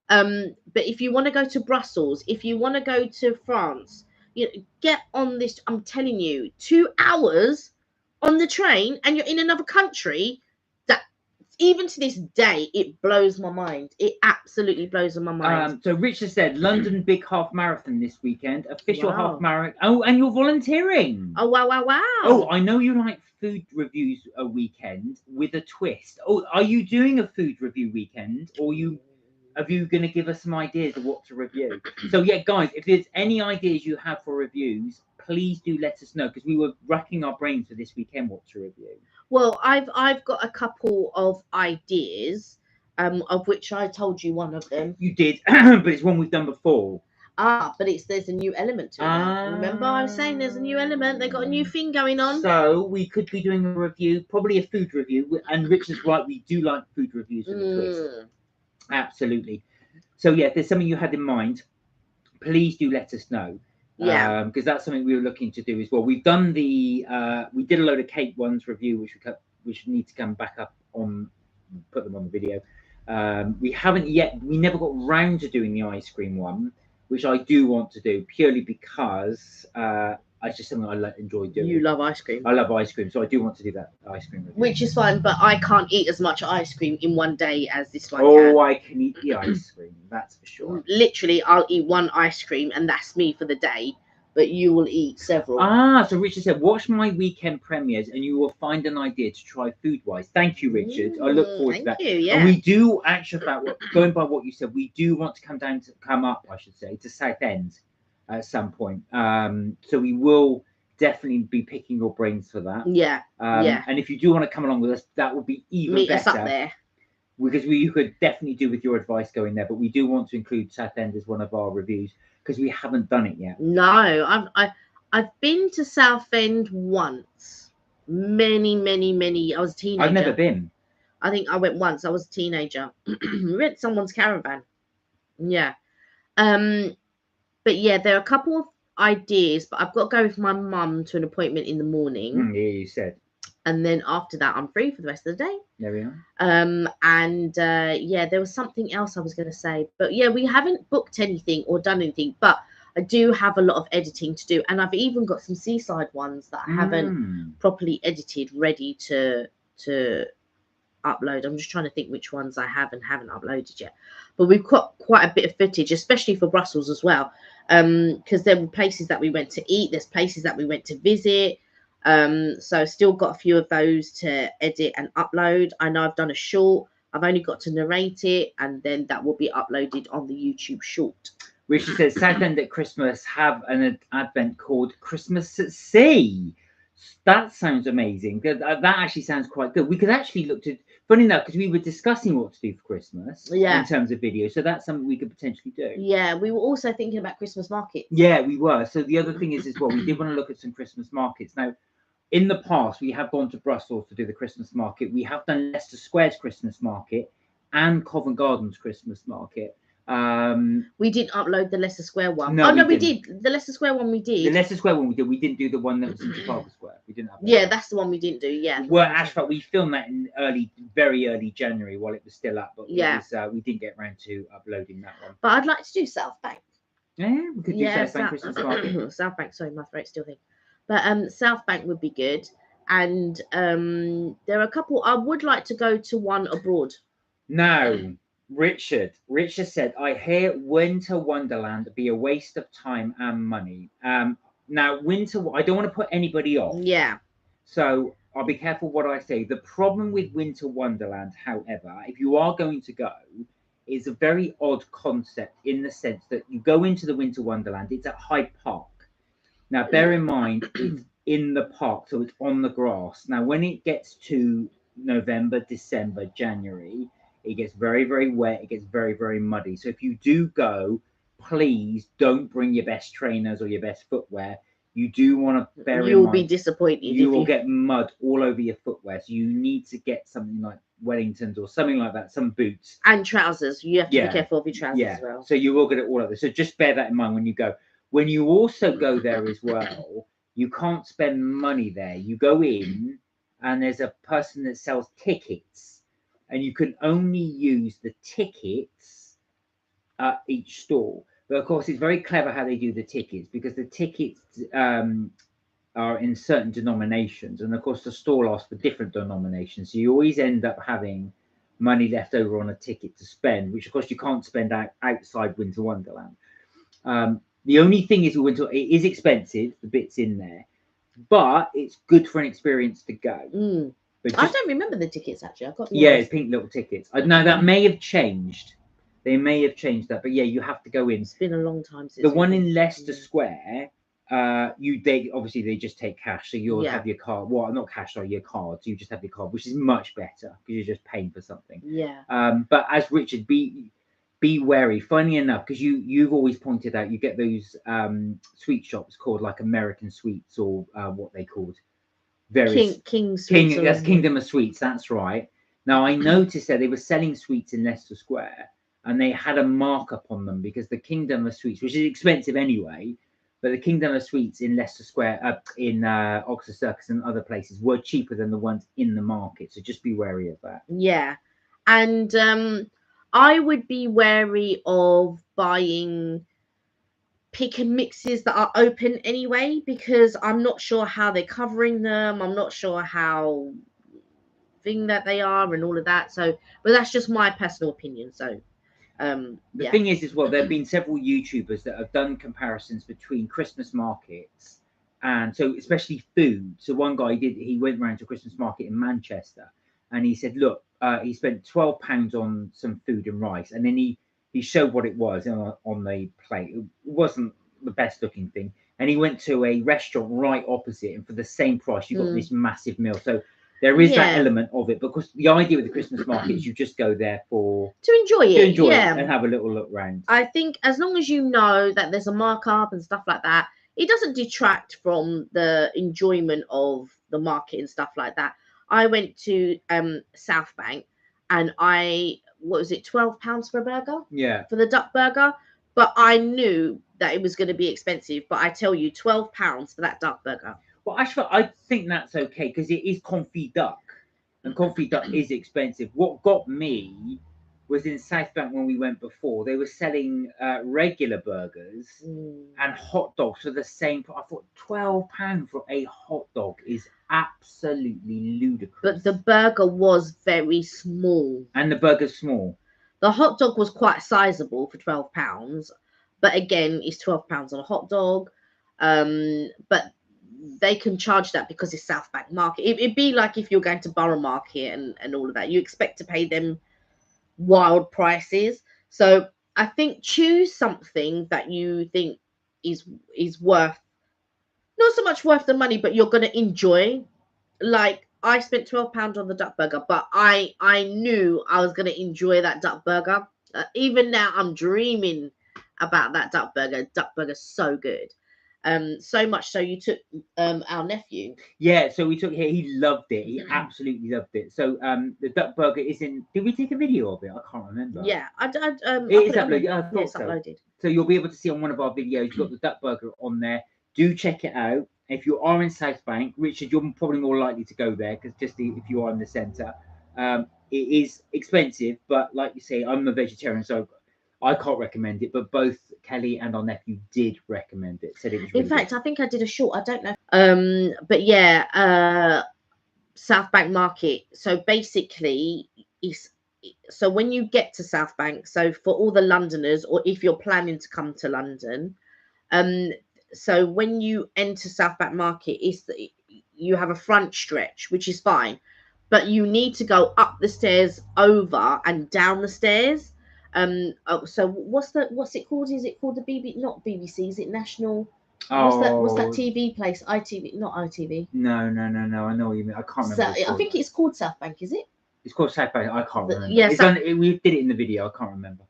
But if you want to go to Brussels, if you want to go to France, get on this. I'm telling you, 2 hours on the train, and you're in another country. That, even to this day, it blows my mind. It absolutely blows my mind. So Richard said London big half marathon this weekend, official half marathon. Oh, and you're volunteering. Oh, wow. Oh, I know you like food reviews a weekend with a twist. Oh, are you doing a food review weekend, or are you going to give us some ideas of what to review? So yeah, guys, if there's any ideas you have for reviews, please do let us know, because we were racking our brains for this weekend what to review. Well, I've got a couple of ideas, of which I told you one of them. You did, but it's one we've done before. But there's a new element to it. Remember, I was saying there's a new element. They got a new thing going on. So we could be doing a review, probably a food review. And Richard's right, we do like food reviews with a twist. Absolutely. So yeah, if there's something you had in mind, please do let us know. Yeah. Because that's something we were looking to do as well. We've done we did a load of cake ones review, which need to come back up on, put them on the video. We never got round to doing the ice cream one, which I do want to do, purely because it's just something I enjoy doing. You love ice cream. I love ice cream, so I do want to do that ice cream review. Which is fine, but I can't eat as much ice cream in one day as this one can. I can eat the ice cream, that's for sure. Literally, I'll eat one ice cream, and that's me for the day. But you will eat several. So Richard said, watch my weekend premieres and you will find an idea to try food-wise. Thank you, Richard. I look forward to that. Thank you, yeah. And we do, actually, going by what you said, we do want to come up, I should say, to Southend at some point. So we will definitely be picking your brains for that. Yeah, yeah. And if you do want to come along with us, that would be even better. Meet us up there. Because you could definitely do with your advice going there. But we do want to include Southend as one of our reviews, because we haven't done it yet. No, I've been to Southend once. Many. I was a teenager. I've never been. I think I went once. I was a teenager. We went to someone's caravan. Yeah. But yeah, there are a couple of ideas, but I've got to go with my mum to an appointment in the morning. Yeah, you said. And then after that, I'm free for the rest of the day. There we are. Yeah, there was something else I was going to say. But yeah, we haven't booked anything or done anything. But I do have a lot of editing to do. And I've even got some seaside ones that I haven't properly edited, ready to upload. I'm just trying to think which ones I have and haven't uploaded yet. But we've got quite a bit of footage, especially for Brussels as well. Because there were places that we went to eat. There's places that we went to visit. So still got a few of those to edit and upload. I know I've done a short. I've only got to narrate it, and then that will be uploaded on the YouTube short. Richard says Southend at Christmas have an advent called Christmas at Sea. That sounds amazing. That actually sounds quite good. We could actually look to, funny enough, because we were discussing what to do for Christmas in terms of video. So that's something we could potentially do. Yeah, we were also thinking about Christmas markets. Yeah, we were. So the other thing is as well, we did want to look at some Christmas markets. Now, in the past, we have gone to Brussels to do the Christmas market. We have done Leicester Square's Christmas market and Covent Garden's Christmas market. We didn't upload the Leicester Square one. No, we did. The Leicester Square one we did. The Leicester Square one we did. We didn't do the one that was in Trafalgar Square. We didn't upload. Yeah, that's the one we didn't do. Yeah. Well, actually, we filmed that in very early January while it was still up. But yeah, we didn't get around to uploading that one. But I'd like to do South Bank. Yeah, we could do South Bank Christmas market. South Bank. Sorry, my throat's still thin. But South Bank would be good. And there are a couple. I would like to go to one abroad. No. Richard said, I hear Winter Wonderland be a waste of time and money. Now, I don't want to put anybody off. Yeah. So I'll be careful what I say. The problem with Winter Wonderland, however, if you are going to go, is a very odd concept in the sense that you go into the Winter Wonderland, it's at Hyde Park. Now, bear in mind, it's in the park, so it's on the grass. Now, when it gets to November, December, January, it gets very, very wet. It gets very, very muddy. So if you do go, please don't bring your best trainers or your best footwear. You do want to bear in mind. You'll be disappointed. You will get mud all over your footwear. So you need to get something like Wellingtons or something like that, some boots. And trousers. You have to be careful of your trousers as well. So you will get it all over. So just bear that in mind when you go. When you also go there as well, you can't spend money there. You go in and there's a person that sells tickets. And you can only use the tickets at each stall. But of course, it's very clever how they do the tickets because the tickets are in certain denominations. And of course, the stall asks for different denominations. So you always end up having money left over on a ticket to spend, which of course you can't spend outside Winter Wonderland. The only thing is, it is expensive, the bits in there, but it's good for an experience to go. I don't remember the tickets actually. It's pink little tickets. No, that may have changed. They may have changed that, but yeah, you have to go in. It's been a long time since the one in Leicester Square. They just take cash, so you'll have your card. Well, not cash, sorry, your card. So you just have your card, which is much better because you're just paying for something. Yeah. But as Richard, be wary. Funny enough, because you've always pointed out, you get those sweet shops called like American Sweets or what they called. King Sweets. That's Kingdom of Sweets, that's right. Now I noticed that they were selling sweets in Leicester Square and they had a markup on them because the Kingdom of Sweets, which is expensive anyway, but the Kingdom of Sweets in Leicester Square, in Oxford Circus and other places were cheaper than the ones in the market. So just be wary of that. Yeah. And I would be wary of buying pick and mixes that are open anyway, because I'm not sure how they're covering them. I'm not sure how thing that they are and all of that. So, but that's just my personal opinion. So, the thing is as well, there have been several YouTubers that have done comparisons between Christmas markets and so especially food. So one guy he went around to a Christmas market in Manchester and he said, look, he spent £12 on some food and rice, and then he showed what it was on the plate. It wasn't the best looking thing. And he went to a restaurant right opposite, and for the same price, you got this massive meal. So there is that element of it, because the idea with the Christmas market is you just go there to enjoy it and have a little look around. I think as long as you know that there's a markup and stuff like that, it doesn't detract from the enjoyment of the market and stuff like that. I went to South Bank and what was it, £12 for a burger? Yeah. For the duck burger. But I knew that it was going to be expensive. But I tell you, £12 for that duck burger. Well, actually, I think that's okay because it is confit duck. And confit duck is expensive. What got me was in South Bank when we went before. They were selling regular burgers and hot dogs for the same price. I thought £12 for a hot dog is absolutely ludicrous. But the burger was very small. And the burger's small. The hot dog was quite sizable for £12. But again, it's £12 on a hot dog. But they can charge that because it's South Bank Market. It'd be like if you're going to Borough Market and all of that. You expect to pay them wild prices. So I think choose something that you think is worth, not so much worth the money, but you're going to enjoy. Like I spent £12 on the duck burger, but I knew I was going to enjoy that duck burger. Even now, I'm dreaming about that duck burger. Duck burger's so good. So much so you took our nephew. Yeah, so we took here. He loved it. He absolutely loved it. So the duck burger is in. Did we take a video of it? I can't remember. Yeah, I It is uploaded. I thought it's so. uploaded. So you'll be able to see on one of our videos. You've got the duck burger on there. Do check it out. If you are in South Bank, Richard, you're probably more likely to go there because if you are in the centre, it is expensive. But like you say, I'm a vegetarian, so I can't recommend it. But both Kelly and our nephew did recommend it. Said it was. Really In fact, good. I think I did a short. I don't know. But yeah, South Bank Market. So basically, so when you get to South Bank, so for all the Londoners, or if you're planning to come to London, so when you enter South Bank Market, you have a front stretch, which is fine, but you need to go up the stairs, over and down the stairs. So what's it called? Is it called the not BBC? Is it National? What's that TV place? ITV, not ITV. No. I know what you mean. I can't remember. I think it's called South Bank, is it? It's called South Bank. I can't remember. Yeah, we did it in the video. I can't remember.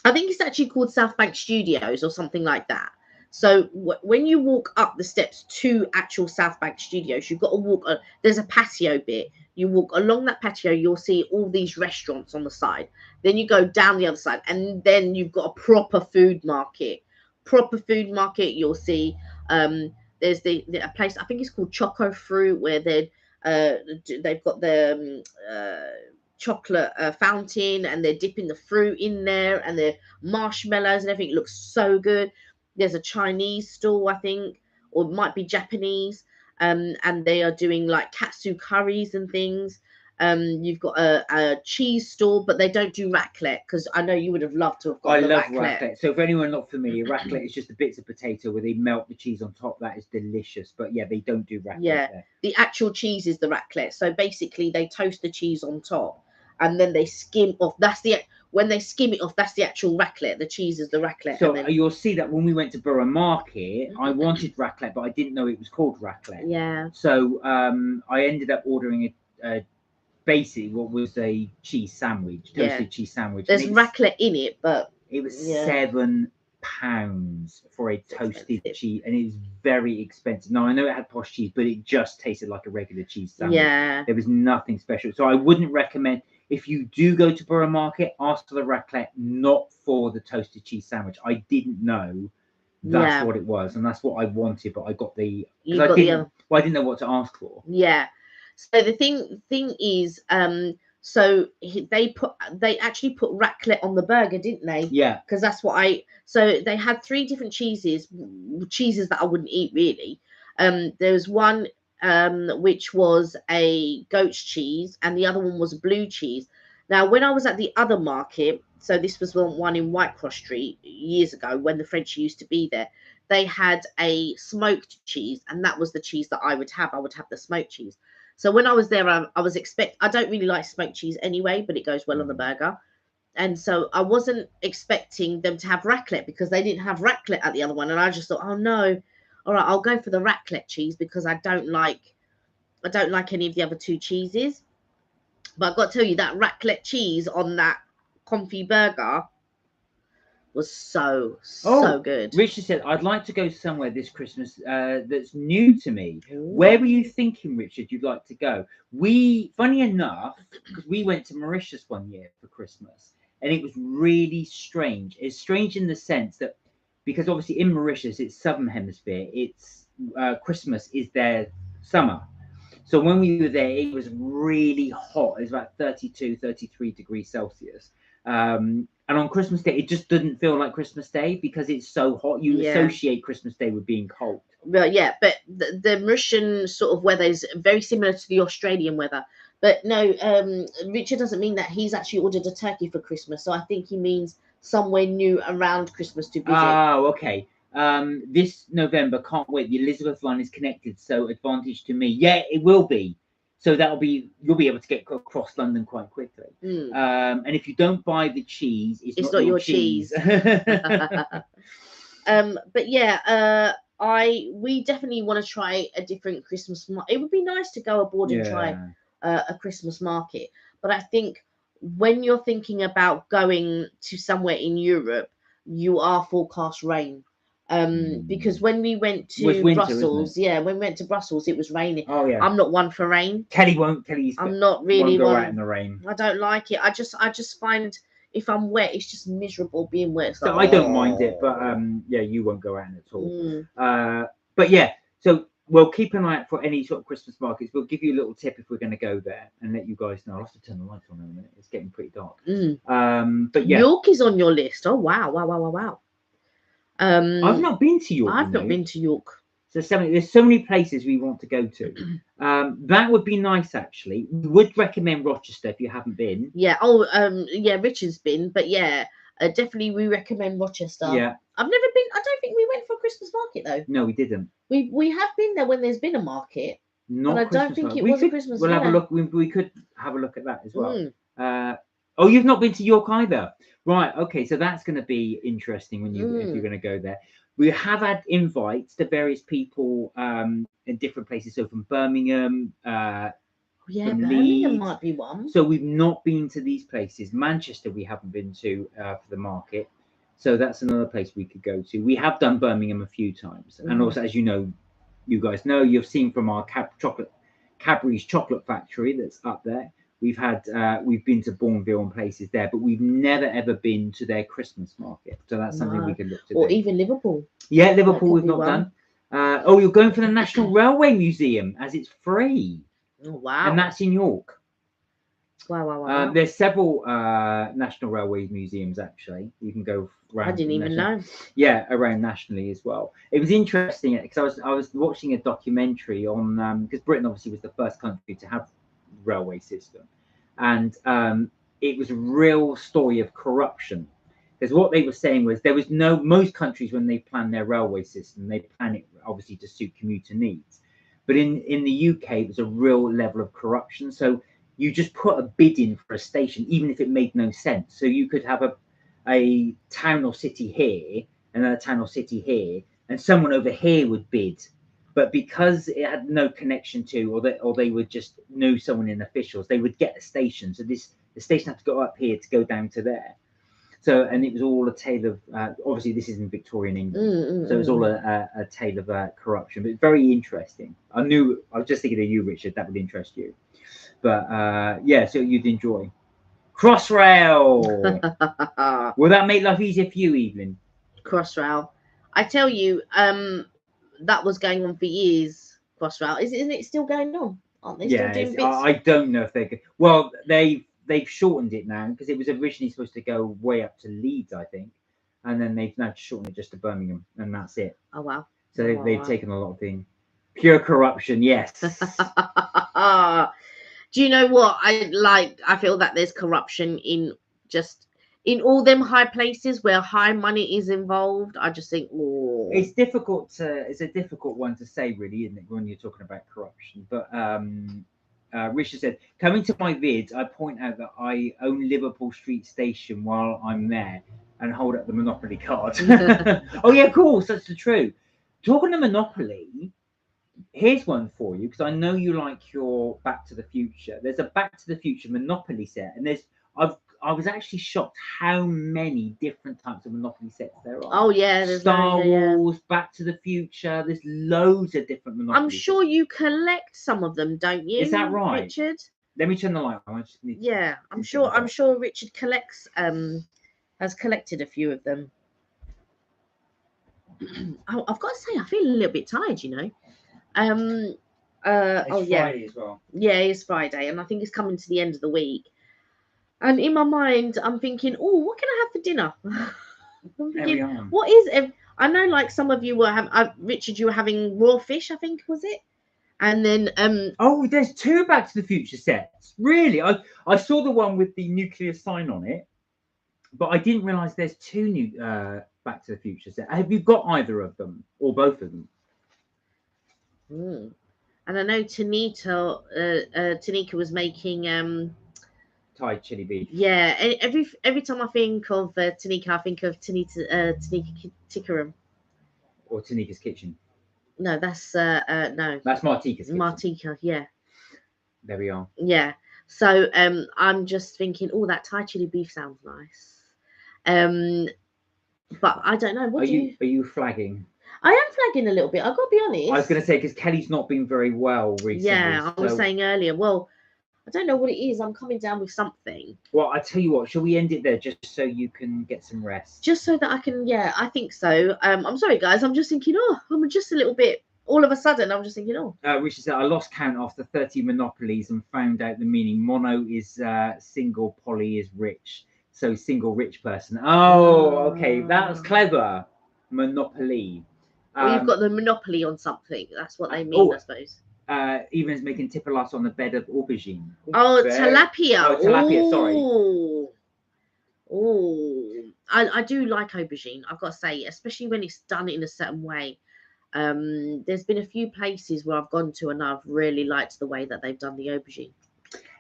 I think it's actually called South Bank Studios or something like that. So when you walk up the steps to actual South Bank Studios, you've got to walk. There's a patio bit. You walk along that patio, you'll see all these restaurants on the side. Then you go down the other side, and then you've got a proper food market. You'll see. There's a place, I think it's called Choco Fruit, where they've got the chocolate fountain, and they're dipping the fruit in there, and the marshmallows and everything. It looks so good. There's a Chinese stall, I think, or it might be Japanese, and they are doing like katsu curries and things. You've got a cheese stall, but they don't do raclette, because I know you would have loved to have got the raclette. Raclette. So for anyone not familiar, raclette is just the bits of potato where they melt the cheese on top. That is delicious. But yeah, they don't do raclette. Yeah, there. The actual cheese is the raclette. So basically, they toast the cheese on top, and then they skim off. When they skim it off, that's the actual raclette. The cheese is the raclette. So you'll see that when we went to Borough Market, I wanted raclette, but I didn't know it was called raclette. Yeah. So I ended up ordering basically what was a cheese sandwich, toasted cheese sandwich. There's raclette in it, but it was £7 for a toasted cheese, and it was very expensive. Now I know it had posh cheese, but it just tasted like a regular cheese sandwich. Yeah. There was nothing special. So I wouldn't recommend. If you do go to Borough Market, ask for the raclette, not for the toasted cheese sandwich. I didn't know that's what it was, and that's what I wanted, but I got the. I didn't know what to ask for. Yeah. So the thing is, so they actually put raclette on the burger, didn't they? Yeah. Because that's what So they had 3 different cheeses that I wouldn't eat really. There was one which was a goat's cheese, and the other one was blue cheese. Now, when I was at the other market, so this was one in Whitecross Street years ago when the French used to be there, they had a smoked cheese, and that was the cheese that I would have. I would have the smoked cheese. So when I was there, I don't really like smoked cheese anyway, but it goes well on the burger. And so I wasn't expecting them to have raclette, because they didn't have raclette at the other one. And I just thought, oh no, all right, I'll go for the raclette cheese, because I don't like any of the other 2 cheeses. But I've got to tell you, that raclette cheese on that comfy burger was so good. Richard said, I'd like to go somewhere this Christmas that's new to me. Ooh. Where were you thinking, Richard, you'd like to go? Funny enough, because we went to Mauritius one year for Christmas, and it was really strange. It's strange in the sense that, because obviously in Mauritius, it's Southern Hemisphere, it's Christmas is their summer. So when we were there, it was really hot. It was about 32, 33 degrees Celsius. And on Christmas Day, it just didn't feel like Christmas Day because it's so hot. You associate Christmas Day with being cold. Well, yeah, but the Mauritian sort of weather is very similar to the Australian weather. But no, Richard doesn't mean that he's actually ordered a turkey for Christmas. So I think he means somewhere new around Christmas to visit. Oh, okay. This November, can't wait. The Elizabeth line is connected, so advantage to me. Yeah, it will be. So you'll be able to get across London quite quickly. And if you don't buy the cheese, it's not your cheese. But yeah, we definitely want to try a different Christmas market. It would be nice to go abroad and try a Christmas market, but I think when you're thinking about going to somewhere in Europe, you are forecast rain. Because when we went to Brussels, when we went to Brussels, it was raining. Oh yeah, I'm not one for rain. Kelly's I'm not really won't go one. out in the rain. I don't like it. I just find if I'm wet, it's just miserable being wet. So I don't mind it, but yeah, you won't go out at all. But yeah, so we'll keep an eye out for any sort of Christmas markets. We'll give you a little tip if we're going to go there and let you guys know. I'll have to turn the lights on in a minute. It's getting pretty dark. But yeah, York is on your list. Oh wow. I've not been to York. I've not been to York. So there's so many places we want to go to. That would be nice, actually. Would recommend Rochester if you haven't been. Yeah. Yeah. Richard's been, but yeah, definitely we recommend Rochester. Yeah. I've never been. I don't think we went for a Christmas market though. No, we didn't. We have been there when there's been a market. Not. But I don't think it was a Christmas. We'll have a look. We could have a look at that as well. Oh, you've not been to York either, right? Okay, so that's going to be interesting when if you're going to go there. We have had invites to various people in different places. So from Birmingham, yeah, from Birmingham Leeds. might be one. So we've not been to these places. Manchester, we haven't been to for the market. So that's another place we could go to. We have done Birmingham a few times, and also, as you know, you guys know, you've seen from our Cadbury's chocolate factory that's up there. We've been to Bourneville and places there, but we've never ever been to their Christmas market. So that's something we can look to. Or even Liverpool. Yeah, Liverpool we've not done. Oh, you're going for the National Railway Museum as it's free. Oh wow! And that's in York. Wow. There's several National Railway museums actually. You can go around. I didn't even know. Yeah, around nationally as well. It was interesting because I was watching a documentary on because Britain obviously was the first country to have railway system, and it was a real story of corruption, because what they were saying was most countries, when they plan their railway system, they plan it obviously to suit commuter needs, but in the UK it was a real level of corruption. So you just put a bid in for a station even if it made no sense. So you could have a town or city here and then a town or city here, and someone over here would bid. But because it had no connection to, or they would just know someone in officials, they would get a station. So the station had to go up here to go down to there. So, and it was all a tale of, obviously this is in Victorian England. So it was all a tale of corruption, but very interesting. I was just thinking of you, Richard, that would interest you. But yeah, so you'd enjoy. Crossrail. Will that make life easier for you, Evelyn? Crossrail. I tell you, that was going on for years. Crossrail, isn't it still going on? Aren't they still doing bits? I don't know if they could. Well, they've shortened it now, because it was originally supposed to go way up to Leeds, I think, and then they've now shortened it just to Birmingham, and that's it. Oh wow! So they've taken a lot of things. Pure corruption, yes. Do you know what I feel that there's corruption in all them high places where high money is involved. I just think, oh, it's a difficult one to say, really, isn't it, when you're talking about corruption? But Richard said, coming to my vids, I point out that I own Liverpool Street Station while I'm there and hold up the Monopoly card. Oh yeah, of course, that's the truth. Talking to Monopoly, here's one for you, because I know you like your Back to the Future. There's a Back to the Future Monopoly set, and I was actually shocked how many different types of Monopoly sets there are. Oh yeah, there's Star Wars, Back to the Future. There's loads of different Monopoly. I'm sure you collect some of them, don't you? Is that right, Richard? Let me turn the light on. I'm sure Richard collects has collected a few of them. I've got to say, I feel a little bit tired, you know. It's Friday as well. Yeah, it's Friday, and I think it's coming to the end of the week. And in my mind, I'm thinking, oh, what can I have for dinner? I'm thinking, what is it? I know, like, some of you were having, Richard, you were having raw fish, I think, was it? And then oh, there's two Back to the Future sets. Really? I saw the one with the nuclear sign on it, but I didn't realise there's two new Back to the Future sets. Have you got either of them or both of them? And I know Tanika was making Thai chili beef. yeah. Every time I think of Tanika, I think of Tanika Tikaram. Or Tanika's Kitchen. No, that's no, That's Martika's Kitchen. Martika. Yeah, There we are. yeah. So I'm just thinking, oh, that Thai chili beef sounds nice. But I don't know. What Are do you? Are you flagging? I am flagging a little bit. I've got to be honest. I was going to say because Kelly's not been very well recently. Yeah, I was so- saying earlier. Well, I don't know what it is. I'm coming down with something. Well, I tell you what. Shall we end it there just so you can get some rest? Just so that I can. Yeah, I think so. I'm sorry, guys. I'm just thinking. Oh, I'm just a little bit. All of a sudden, I'm just thinking. Oh, Richard said, I lost count after 30 monopolies and found out the meaning. Mono is single, poly is rich. So single rich person. Oh, okay. That was clever. Monopoly. well, you've got the monopoly on something. That's what they mean, oh, I suppose. Even's making tipalas on the bed of aubergine. Oh, Very- tilapia. Oh, tilapia, sorry. Oh, I do like aubergine. I've got to say, especially when it's done in a certain way. There's been a few places where I've gone to and I've really liked the way that they've done the aubergine.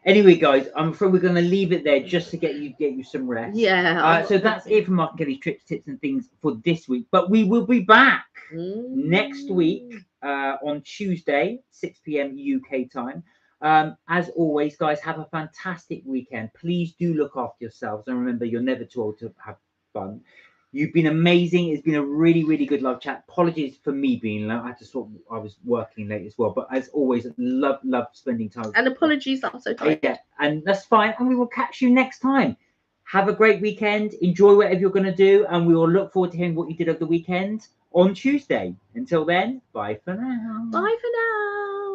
Anyway, guys, I'm afraid we're going to leave it there just to get you some rest. Yeah. So that's it for Mark Kelly's trips, tips, and things for this week. But we will be back next week on Tuesday, 6 p.m. UK time. As always, guys, have a fantastic weekend. Please do look after yourselves, and remember, you're never too old to have fun. You've been amazing. It's been a really, really good love chat. Apologies for me being late. I was working late as well. But as always, love spending time. And apologies that I'm so tired. Yeah, and that's fine. And we will catch you next time. Have a great weekend. Enjoy whatever you're going to do. And we will look forward to hearing what you did over the weekend on Tuesday. Until then, bye for now. Bye for now.